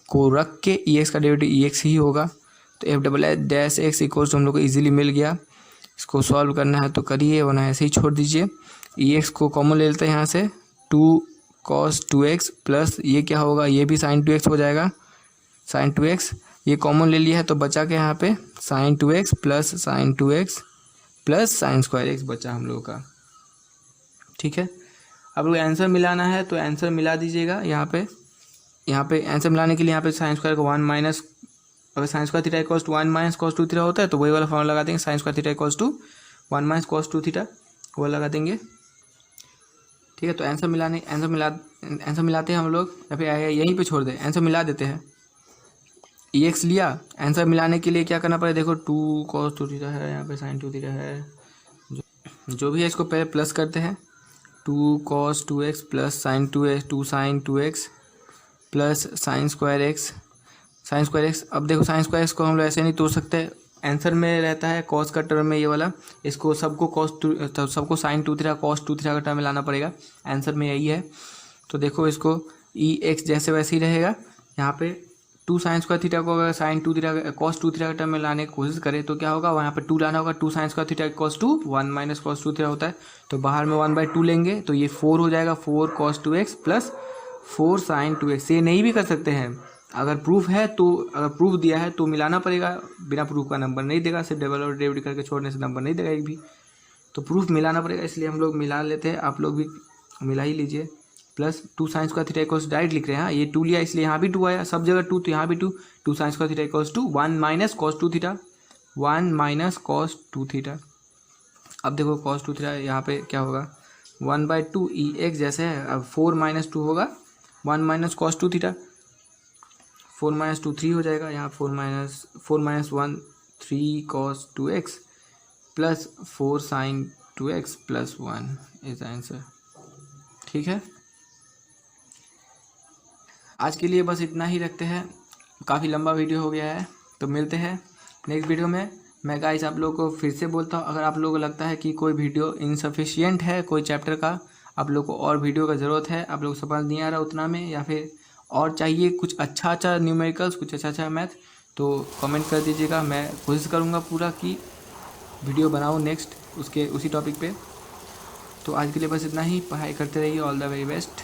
Speaker 1: को रख के ex का डेरिवेटिव ex ही होगा, तो f'(x) = हम लोग को ईजिली मिल गया। इसको सॉल्व करना है तो करिए, वरना ऐसे ही छोड़ दीजिए। ex को कॉमन ले लेते हैं यहाँ से, 2 cos 2x प्लस ये क्या होगा? ये भी sin 2x हो जाएगा, sin 2x ये कॉमन ले लिया है तो बचा के यहाँ पे sin 2x plus sin 2x plus sine square x बचा हम लोगों का। ठीक है, अब लोग आंसर मिलाना है तो आंसर मिला दीजिएगा। यहाँ पे आंसर मिलाने के लिए यहाँ पे साइन स्क्वायर को 1 माइनस, अगर sign square theta = 1 - cos 2 theta होता है तो वही वाला फॉर्मूला लगा देंगे, sign square theta = 1 - cos 2 theta, वो लगा देंगे। ठीक है, तो आंसर मिलाते हैं हम लोग, या फिर यहीं पे छोड़ दें, आंसर मिला देते हैं। ex लिया, आंसर मिलाने के लिए क्या करना पड़ेगा? देखो 2 cos 2 थीटा है, यहाँ पे sin 2 थीटा है, जो भी है इसको पहले प्लस करते हैं, 2 cos 2x plus sin 2x 2 sin 2x plus sine square x। अब देखो साइन स्क्वायर x को हम लोग ऐसे नहीं तोड़ सकते, आंसर में रहता है कॉस का टर्म में ये वाला, इसको सबको साइन 2 थीटा कॉस 2 थीटा का टर्म में लाना पड़ेगा। आंसर में यही है। तो देखो इसको ई एक्स जैसे वैसे ही रहेगा। यहाँ पे 2 साइन स्क्वायर थीटा को अगर साइन 2 थीटा कॉस 2 थीटा का टर्म में लाने की कोशिश करें तो क्या होगा, वहाँ पे 2 लाना होगा। 2 sine square theta cos 2 1 minus cos 2 theta होता है, तो बाहर में 1/2 लेंगे तो ये 4 हो जाएगा। 4 cos 2x plus 4 sin 2x। ये नहीं भी कर सकते हैं, अगर प्रूफ है तो, अगर प्रूफ दिया है तो मिलाना पड़ेगा। बिना प्रूफ का नंबर नहीं देगा, सिर्फ डबल और डेबिट करके छोड़ने से नंबर नहीं देगा एक भी। तो प्रूफ मिलाना पड़ेगा, इसलिए हम लोग मिला लेते हैं। आप लोग भी मिला ही लीजिए। Plus 2 sine square theta equals direct लिख रहे हैं। ये 2 लिया इसलिए यहाँ भी 2 आया, सब जगह 2 तो यहाँ भी 2। 2 sine square theta equals to 1 minus cos 2 theta, 1 minus cos 2 theta. अब देखो कॉस 2 थीटा यहाँ पे क्या होगा, 1/2 ई एक्स जैसे है। अब 4 माइनस 2 होगा 1 माइनस कॉस 2 थीटा, 4 माइनस 2 3 हो जाएगा। यहाँ 4 minus 1 3 cos 2x plus 4 sin 2x plus 1 is answer. ठीक है, आज के लिए बस इतना ही रखते हैं, काफ़ी लंबा वीडियो हो गया है। तो मिलते हैं नेक्स्ट वीडियो में। मैं गाइस आप लोगों को फिर से बोलता हूँ, अगर आप लोगों को लगता है कि कोई वीडियो इनसफिशियंट है कोई चैप्टर का, आप लोग को और वीडियो का ज़रूरत है, आप लोग को समझ नहीं आ रहा उतना में, या फिर और चाहिए कुछ अच्छा न्यूमेरिकल्स, कुछ अच्छा मैथ, तो कमेंट कर दीजिएगा। मैं कोशिश करूँगा पूरा कि वीडियो बनाऊँ नेक्स्ट उसी टॉपिक पे। तो आज के लिए बस इतना ही। पढ़ाई करते रहिए। All the very best.